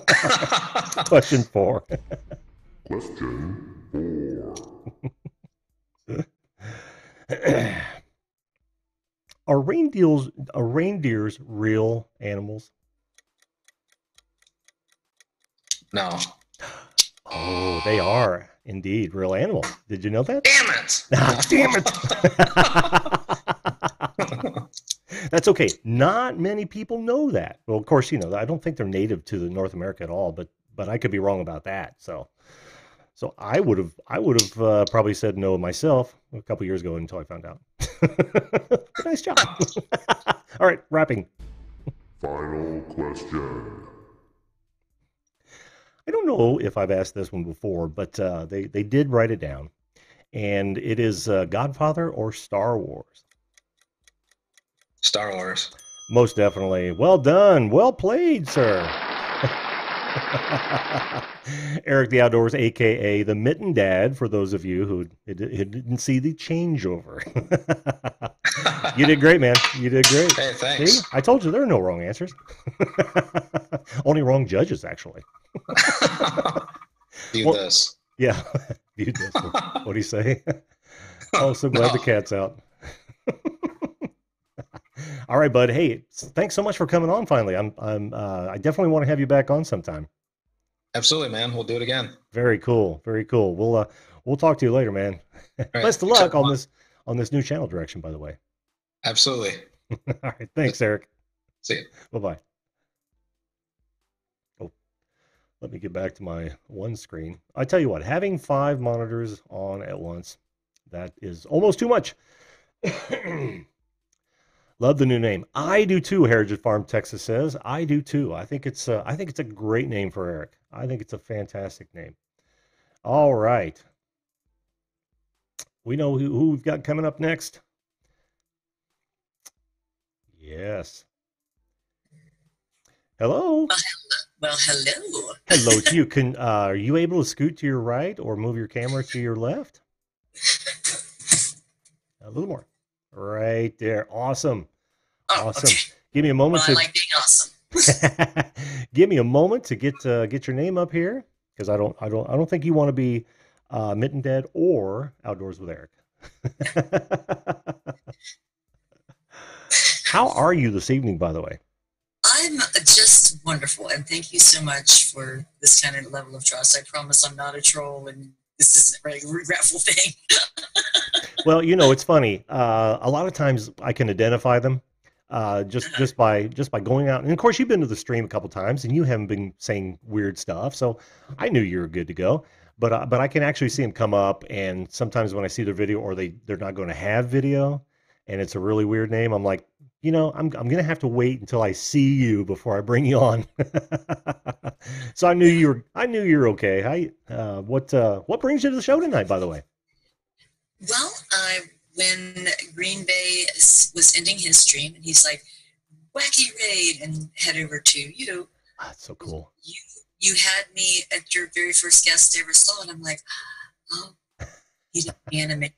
Question 4. Question 4. Are reindeers real animals? No. Oh, they are indeed real animals. Did you know that? Damn it! Damn it! That's okay. Not many people know that. Well, of course, I don't think they're native to North America at all, but I could be wrong about that. So I would have probably said no myself a couple years ago until I found out. Nice job. All right, wrapping. Final question. I don't know if I've asked this one before, but they did write it down, and it is Godfather or Star Wars? Star Wars. Most definitely. Well done. Well played, sir. Eric the Outdoors, a.k.a. the Mitten Dad, for those of you who didn't see the changeover. You did great, man. You did great. Hey, thanks. See? I told you there are no wrong answers. Only wrong judges, actually. View this. Yeah. View this. What do you say? Oh, so glad the cat's out. All right, bud. Hey, thanks so much for coming on finally. I definitely want to have you back on sometime. Absolutely, man. We'll do it again. Very cool. Very cool. We'll talk to you later, man. All right. Best of Thanks, luck everyone. on this new channel direction, by the way. Absolutely. All right. Thanks, Eric. See you. Bye-bye. Oh, let me get back to my one screen. I tell you what, having 5 monitors on at once, that is almost too much. Love the new name. I do too, Heritage Farm Texas says. I do too. I think it's a great name for Eric. I think it's a fantastic name. All right. We know who we've got coming up next. Yes. Hello. Well, hello. Hello to you. Are you able to scoot to your right or move your camera to your left? A little more. Right there. Awesome. Oh, Awesome. okay. Give me a moment Well, I like being awesome. give me a moment to get your name up here because I don't think you want to be Mitten Dead or Outdoors with Eric. How are you this evening, by the way? I'm just wonderful, and thank you so much for this kind of level of trust. I promise I'm not a troll, and this isn't a really regretful thing. Well, it's funny. A lot of times I can identify them just by going out. And of course, you've been to the stream a couple times, and you haven't been saying weird stuff, so I knew you were good to go. But I can actually see them come up, and sometimes when I see their video, or they're not going to have video, and it's a really weird name, I'm like, I'm gonna have to wait until I see you before I bring you on. So I knew you were okay. What brings you to the show tonight, by the way? Well, when Green Bay was ending his stream, and he's like, "Wacky raid," and head over to you. That's so cool. You had me at your very first guest I ever saw, and I'm like, oh, he does animation.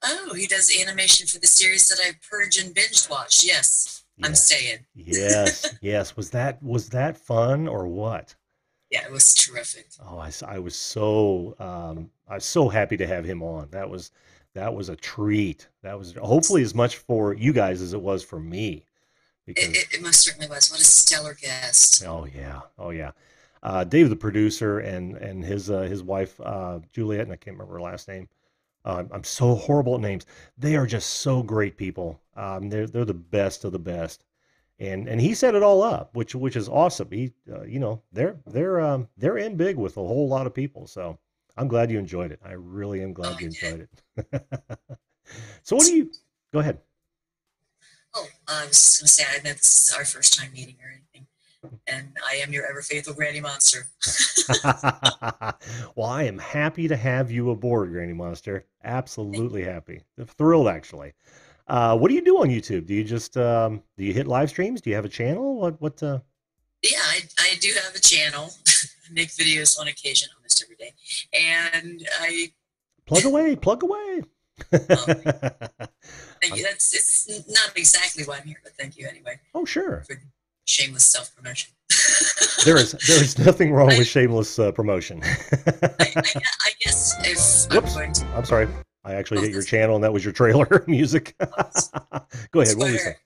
Oh, he does animation for the series that I purge and binge watched. Yes, I'm staying. Yes. Was that fun or what? Yeah, it was terrific. Oh, I was so happy to have him on. That was a treat. That was hopefully as much for you guys as it was for me. Because it most certainly was. What a stellar guest. Oh yeah. Dave, the producer, and his wife Juliet, and I can't remember her last name. I'm so horrible at names. They are just so great people. They're the best of the best, and he set it all up, which is awesome. He, they're in big with a whole lot of people. So I'm glad you enjoyed it. I really am glad you enjoyed it. So go ahead. Oh, I was just going to say, I know this is our first time meeting or anything, and I am your ever faithful Granny Monster. Well, I am happy to have you aboard, Granny Monster. Absolutely happy. Thrilled, actually. What do you do on YouTube? Do you just do you hit live streams? Do you have a channel? What? Yeah, I do have a channel. I make videos on occasion, almost every day, and I plug away. Thank you. It's not exactly why I'm here, but thank you anyway. Oh, sure. For shameless self-promotion. There is nothing wrong with shameless promotion. I guess if Whoops. I'm sorry. I actually hit your channel, and that was your trailer music. Go ahead. What were you saying?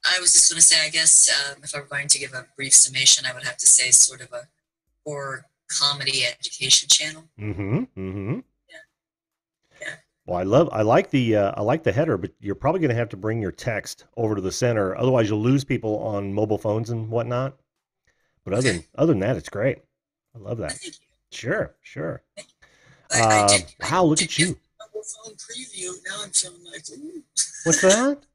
I was just going to say, I guess if I were going to give a brief summation, I would have to say sort of a horror comedy education channel. Mm-hmm. Yeah. Well, I like the header, but you're probably going to have to bring your text over to the center. Otherwise, you'll lose people on mobile phones and whatnot. But other than that, it's great. I love that. Thank you. Sure. Wow, look at you. Mobile phone preview. Now I'm feeling like, ooh. What's that?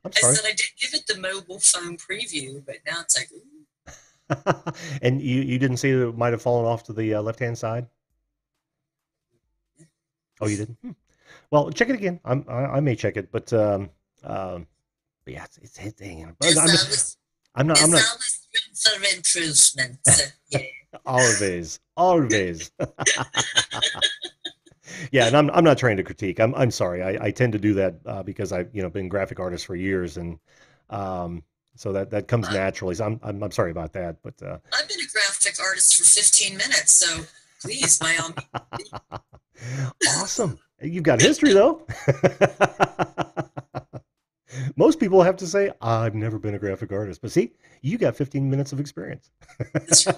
I'm sorry. I said I did give it the mobile phone preview, but now it's like, ooh. And you didn't see that it might have fallen off to the left-hand side? Oh, you didn't? Well, check it again. I may check it, but yeah, it's hitting. I'm not. Always room for improvement. Yeah. Always. Yeah, and I'm not trying to critique. I'm sorry. I tend to do that because I've been graphic artist for years, and so that comes naturally. So I'm sorry about that, but I've been a graphic artist for 15 minutes, so please, by all means. Awesome. You've got history though. Most people have to say, I've never been a graphic artist. But see, you got 15 minutes of experience. That's right.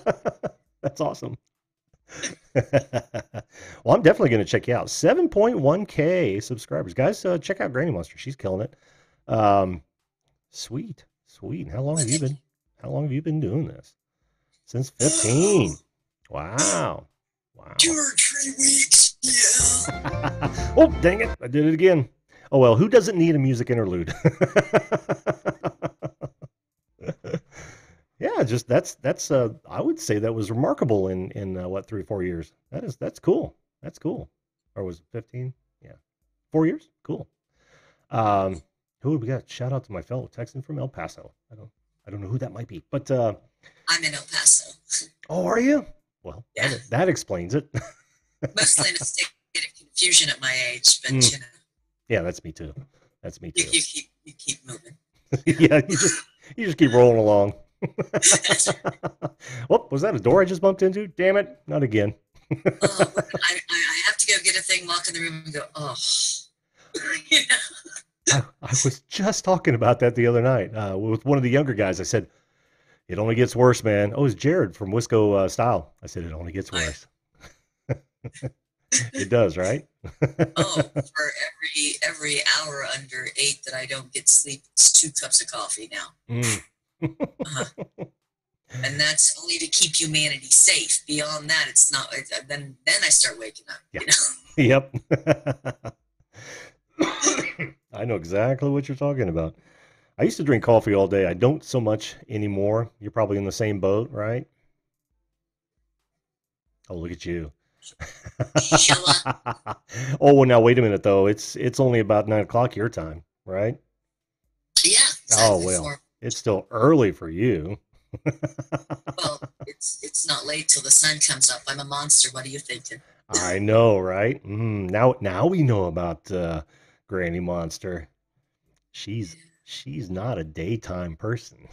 That's awesome. Well, I'm definitely going to check you out. 7.1K subscribers. Guys, check out Granny Monster. She's killing it. Sweet. Sweet. How long have you been doing this? Since 15. Wow. Wow. 2 or 3 weeks. Yeah. Oh, dang it. I did it again. Oh, well, who doesn't need a music interlude? Yeah, just that's I would say that was remarkable in what 3 or 4 years. That's cool. That's cool. Or was it 15? Yeah. 4 years? Cool. Who have we got? Shout out to my fellow Texan from El Paso. I don't know who that might be. But I'm in El Paso. oh, are you? Well, Yeah. that explains it. Mostly in a state of confusion at my age, but Mm. you know, Yeah, that's me too. That's me too. you keep moving. Yeah, you just keep rolling along. Oh, was that a door I just bumped into? Damn it, not again. Oh, I have to go get a thing, walk in the room, and go, oh. You know? I was just talking about that the other night with one of the younger guys. I said, it only gets worse, man. Oh, it's Jared from Wisco Style. I said, it only gets worse. It does, right? Oh, for every hour under 8 that I don't get sleep, it's 2 cups of coffee now. Mm. And that's only to keep humanity safe. Beyond that, it's not. Then I start waking up. Yeah. You know? Yep. I know exactly what you're talking about. I used to drink coffee all day. I don't so much anymore. You're probably in the same boat, right? Oh, look at you. Sheila. Oh, well, now wait a minute though. It's only about 9 o'clock your time, right? Yeah. Oh, Exactly. well, it's still early for you. Well, it's not late till the sun comes up. I'm a monster. What are you thinking? I know, right? Now we know about Granny Monster. She's not a daytime person.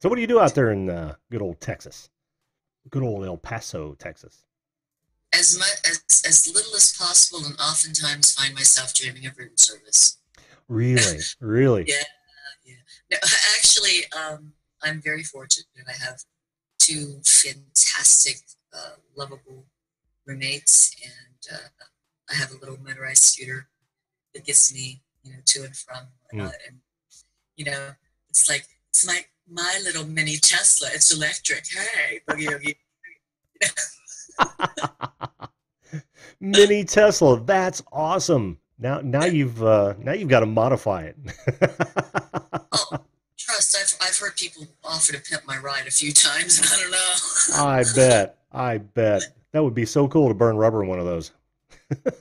So what do you do out there in good old Texas? Good old El Paso, Texas. As little as possible, and oftentimes find myself dreaming of room service. Really? Really? Yeah. No, actually, I'm very fortunate. I have 2 fantastic, lovable roommates, and I have a little motorized scooter that gets me, to and from and whatnot. And it's like it's my little mini Tesla. It's electric. Hey, boogie oogie. Mini Tesla. That's awesome. Now you've got to modify it. Oh, trust. I've heard people offer to pimp my ride a few times. I don't know. I bet. That would be so cool to burn rubber in one of those.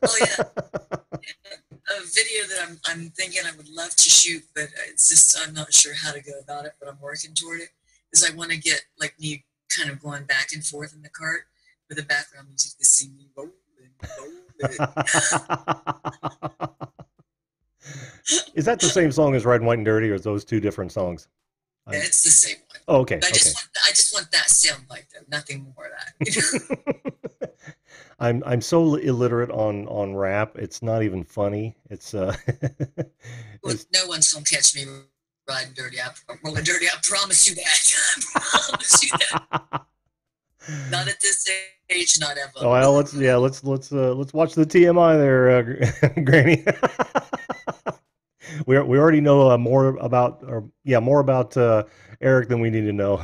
Oh yeah. A video that I'm thinking I would love to shoot, but it's just I'm not sure how to go about it, but I'm working toward it. Is I want to get like me kind of going back and forth in the cart with the background music to see me rolling. Is that the same song as Red, White, and Dirty, or is those 2 different songs? Yeah, it's the same one. Oh, okay. But I just want that sound like them, nothing more of that. I'm so illiterate on rap. It's not even funny. It's Well, no one's gonna catch me riding dirty. Rolling dirty. I promise you that. I promise you that. Not at this age, not ever. Oh, well, let's watch the TMI there, Granny. We already know more about Eric than we need to know.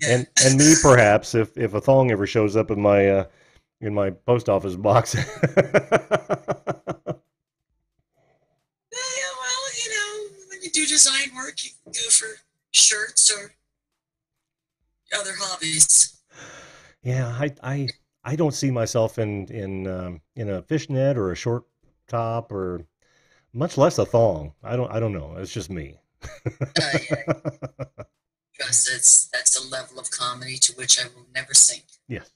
Yeah. And me perhaps if a thong ever shows up in my post office box. Yeah, well, when you do design work, you can go for shirts or other hobbies. Yeah, I don't see myself in a fishnet or a short top or much less a thong. I don't know. It's just me. Yeah. Trust, that's a level of comedy to which I will never sink. Yes.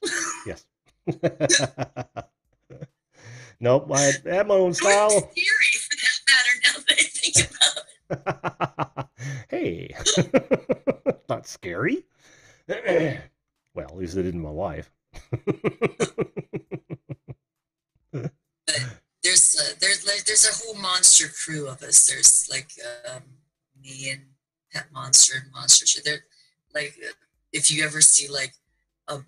Nope, I have my own style. Scary for that matter. Now that I think about it. Hey, not scary. Well, at least it isn't my wife. But there's a whole monster crew of us. There's like me and Pet Monster and Monster. They're like if you ever see like a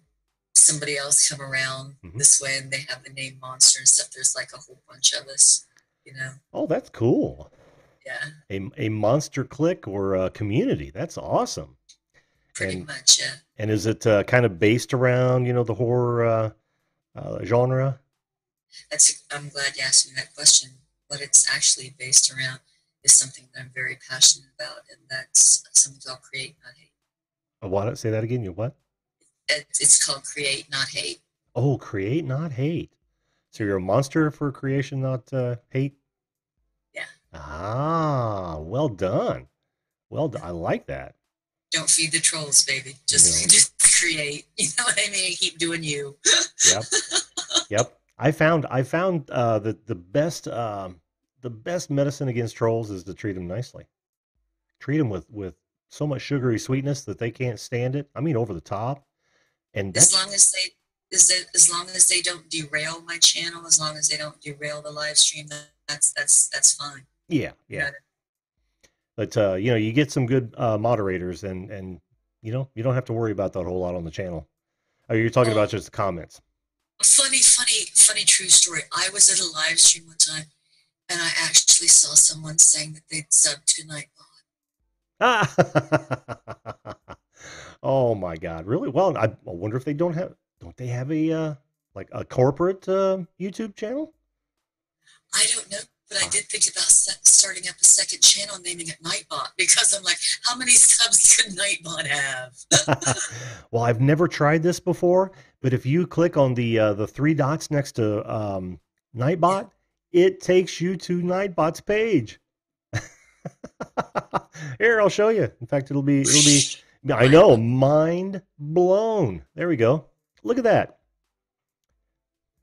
somebody else come around this way and they have the name Monster and stuff, there's like a whole bunch of us, you know. Oh, that's cool. Yeah. A monster clique or a community. That's awesome. Pretty much, yeah. And is it kind of based around, the horror genre? I'm glad you asked me that question. What it's actually based around is something that I'm very passionate about, and that's something called Create Not Hate. What? Say that again. You what? It's called Create Not Hate. Oh, Create Not Hate. So you're a monster for creation, not hate? Yeah. Ah, well done. Well done. I like that. Don't feed the trolls, baby. Just create. You know what I mean? Keep doing you. Yep. Yep. I found that the best medicine against trolls is to treat them nicely. Treat them with so much sugary sweetness that they can't stand it. I mean, over the top. And as long as they don't derail my channel, as long as they don't derail the live stream, that's fine. Yeah, yeah. But you get some good moderators, and you don't have to worry about that a whole lot on the channel. Oh, you're talking about just the comments. Funny true story. I was at a live stream one time, and I actually saw someone saying that they'd subbed to Nightbot. Oh my God! Really? Well, I wonder if don't they have a like a corporate YouTube channel? I don't know, but I did think about starting up a second channel, naming it Nightbot, because I'm like, how many subs could Nightbot have? Well, I've never tried this before, but if you click on the three dots next to Nightbot, it takes you to Nightbot's page. Here, I'll show you. In fact, it'll be. I know, mind blown. There we go. Look at that.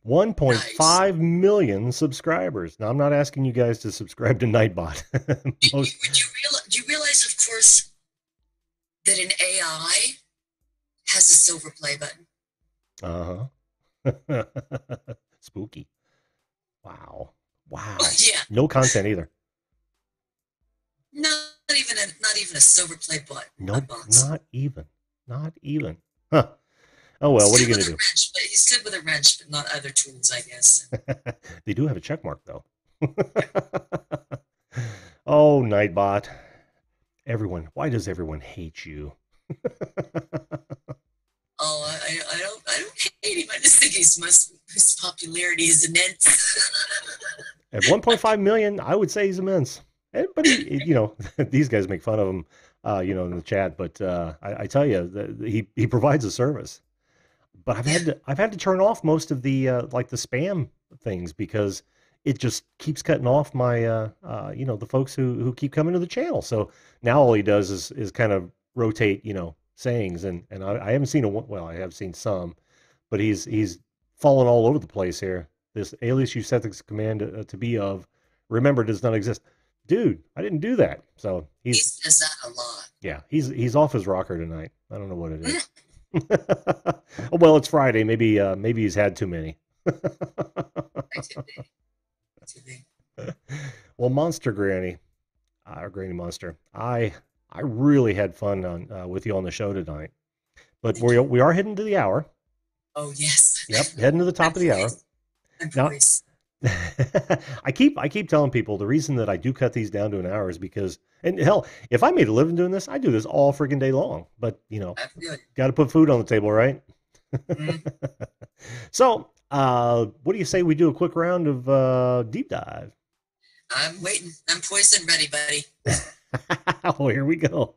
1.5 million subscribers. Now, I'm not asking you guys to subscribe to Nightbot. Do you realize, of course, that an AI has a silver play button? Uh-huh. Spooky. Wow. Yeah. No content either. Not even a silver play button. Nope, not even. Huh. Oh well, what are you gonna do? He's good with a wrench, but not other tools, I guess. They do have a check mark though. Oh, Nightbot. Why does everyone hate you? Oh, I don't hate him. I just think his popularity is immense. At 1.5 million, I would say he's immense. But these guys make fun of him, in the chat. But I tell you, he provides a service. But I've had to turn off most of the like the spam things because it just keeps cutting off my the folks who keep coming to the channel. So now all he does is kind of rotate sayings, and I haven't seen I have seen some, but he's fallen all over the place here. This alias you set this command to be of, remember, does not exist. Dude, I didn't do that. So he says that a lot. Yeah, he's off his rocker tonight. I don't know what it is. Oh, well, it's Friday. Maybe he's had too many. Well, Monster Granny, or Granny Monster, I really had fun with you on the show tonight. But we are heading to the hour. Oh yes. Yep, heading to the top of the hour. Now, I keep telling people the reason that I do cut these down to an hour is because, and hell, if I made a living doing this, I do this all freaking day long. But got to put food on the table, right? Mm-hmm. So, what do you say we do a quick round of deep dive? I'm waiting. I'm poised and ready, buddy. Oh, here we go.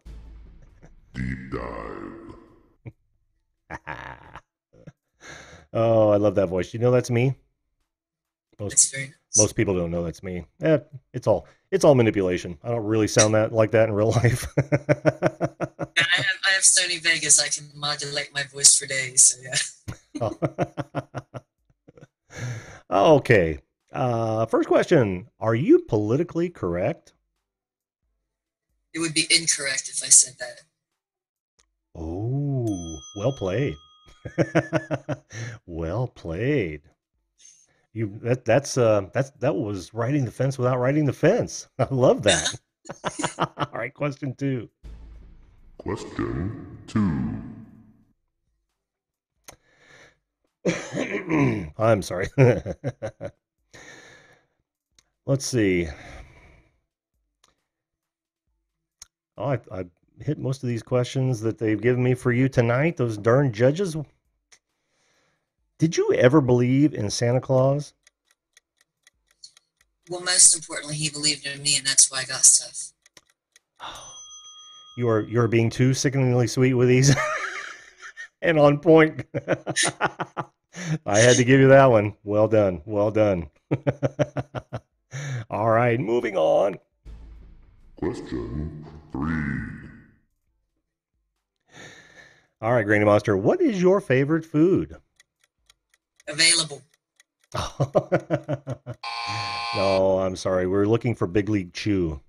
Deep dive. Oh, I love that voice. You know that's me. Nice. Most people don't know that's me. It's all manipulation. I don't really sound like that in real life. I have Sony Vegas. I can modulate my voice for days. So yeah. Oh. Okay. First question: are you politically correct? It would be incorrect if I said that. Oh, well played. Well played. That was riding the fence without riding the fence. I love that. All right, question 2. Question 2. I'm sorry. Let's see. Oh, I hit most of these questions that they've given me for you tonight. Those darn judges. Did you ever believe in Santa Claus? Well, most importantly, he believed in me, and that's why I got stuff. You're being too sickeningly sweet with these and on point. I had to give you that one. Well done. Well done. All right, moving on. Question 3. All right, Granny Monster, what is your favorite food? Available. No, I'm sorry. We're looking for Big League Chew.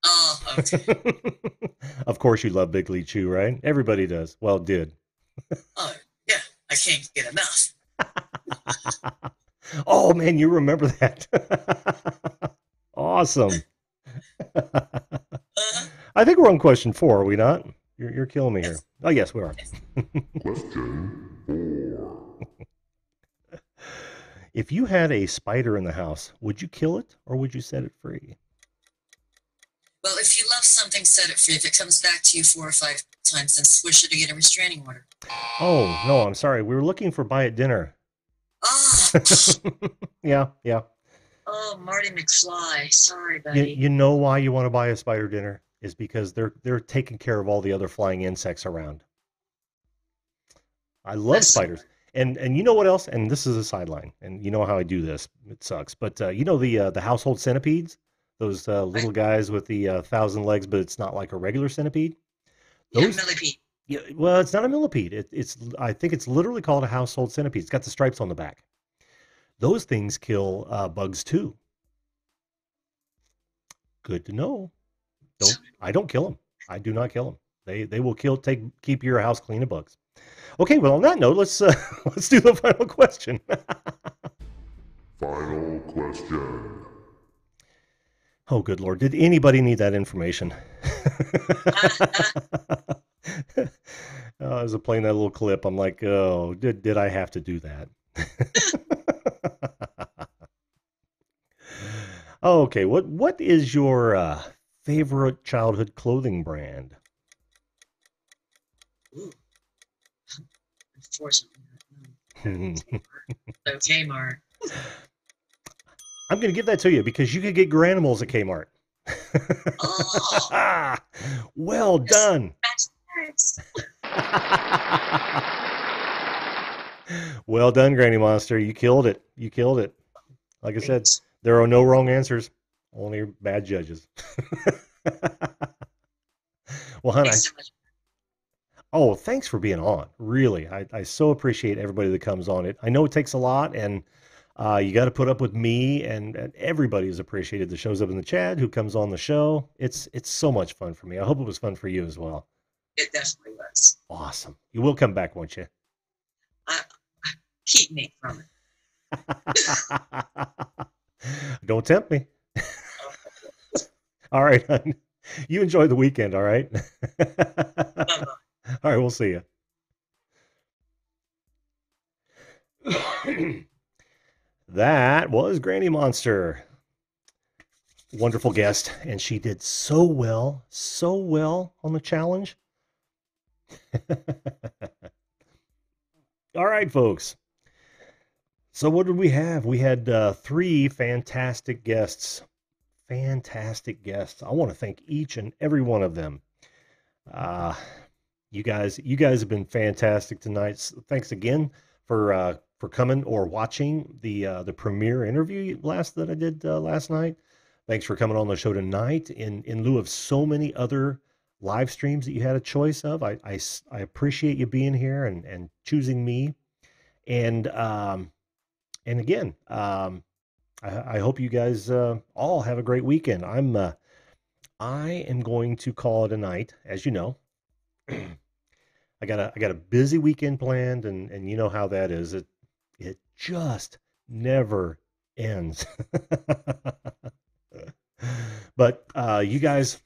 Oh, okay. Of course you love Big League Chew, right? Everybody does. Well, did. Oh, yeah. I can't get enough. Oh, man, you remember that. Awesome. I think we're on question 4, are we not? You're killing me here. Oh, yes, we are. Question 4. If you had a spider in the house, would you kill it or would you set it free? Well, if you love something, set it free. If it comes back to you 4 or 5 times, then swish it to get a restraining order. Oh, no, I'm sorry. We were looking for buy it dinner. Oh, Yeah. oh, Marty McFly. Sorry, buddy. You know why you want to buy a spider dinner is because they're taking care of all the other flying insects around. I love That's spiders. And you know what else? And this is a sideline. And you know how I do this. It sucks. But you know the household centipedes? Those little guys with the 1,000 legs, but it's not like a regular centipede. Yeah, Those, millipede. yeah, well, it's not a millipede. I think it's literally called a household centipede. It's got the stripes on the back. Those things kill bugs too. Good to know. I don't kill them. I do not kill them. They will keep your house clean of bugs. Okay, well on that note, let's let's do the final question. Final question. Oh, good Lord. Did anybody need that information? As I was playing that little clip, I'm like, oh, did I have to do that? Okay, what is your favorite childhood clothing brand? Ooh. Unfortunately. So Kmart. I'm going to give that to you because you could get Granimals at Kmart. Oh, Well done. thanks. Well done, Granny Monster. You killed it. You killed it. Like I said, there are no wrong answers, only bad judges. Well, hon, Thanks so much. oh, thanks for being on. Really, I so appreciate everybody that comes on it. I know it takes a lot, and you got to put up with me, and everybody is appreciated that shows up in the chat, who comes on the show. It's so much fun for me. I hope it was fun for you as well. It definitely was. Awesome. You will come back, won't you? Keep me from it. Don't tempt me. All right, hon. You enjoy the weekend, all right? Bye-bye. All right, we'll see you. That was Granny Monster. Wonderful guest, and she did so well on the challenge. All right, folks. So what did we have? We had 3 fantastic guests. Fantastic guests. I want to thank each and every one of them. You guys have been fantastic tonight. Thanks again for coming or watching the premiere interview that I did last night. Thanks for coming on the show tonight in lieu of so many other live streams that you had a choice of. I appreciate you being here and choosing me. And again, I hope you guys all have a great weekend. I am going to call it a night, as you know. I got a busy weekend planned, and you know how that is. It just never ends. But you guys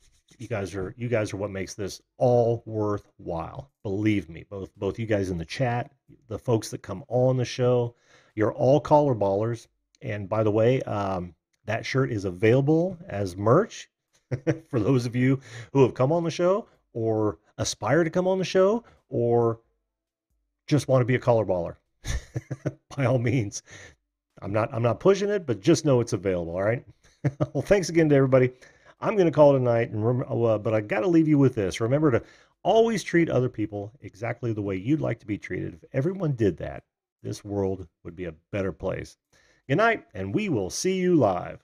are what makes this all worthwhile. Believe me, both you guys in the chat, the folks that come on the show, you're all caller ballers. And by the way, that shirt is available as merch for those of you who have come on the show or aspire to come on the show or just want to be a caller baller. By all means, I'm not pushing it, but just know it's available. All right. Well, thanks again to everybody. I'm going to call it a night, and but I got to leave you with this. Remember to always treat other people exactly the way you'd like to be treated. If everyone did that, this world would be a better place. Good night, and we will see you live.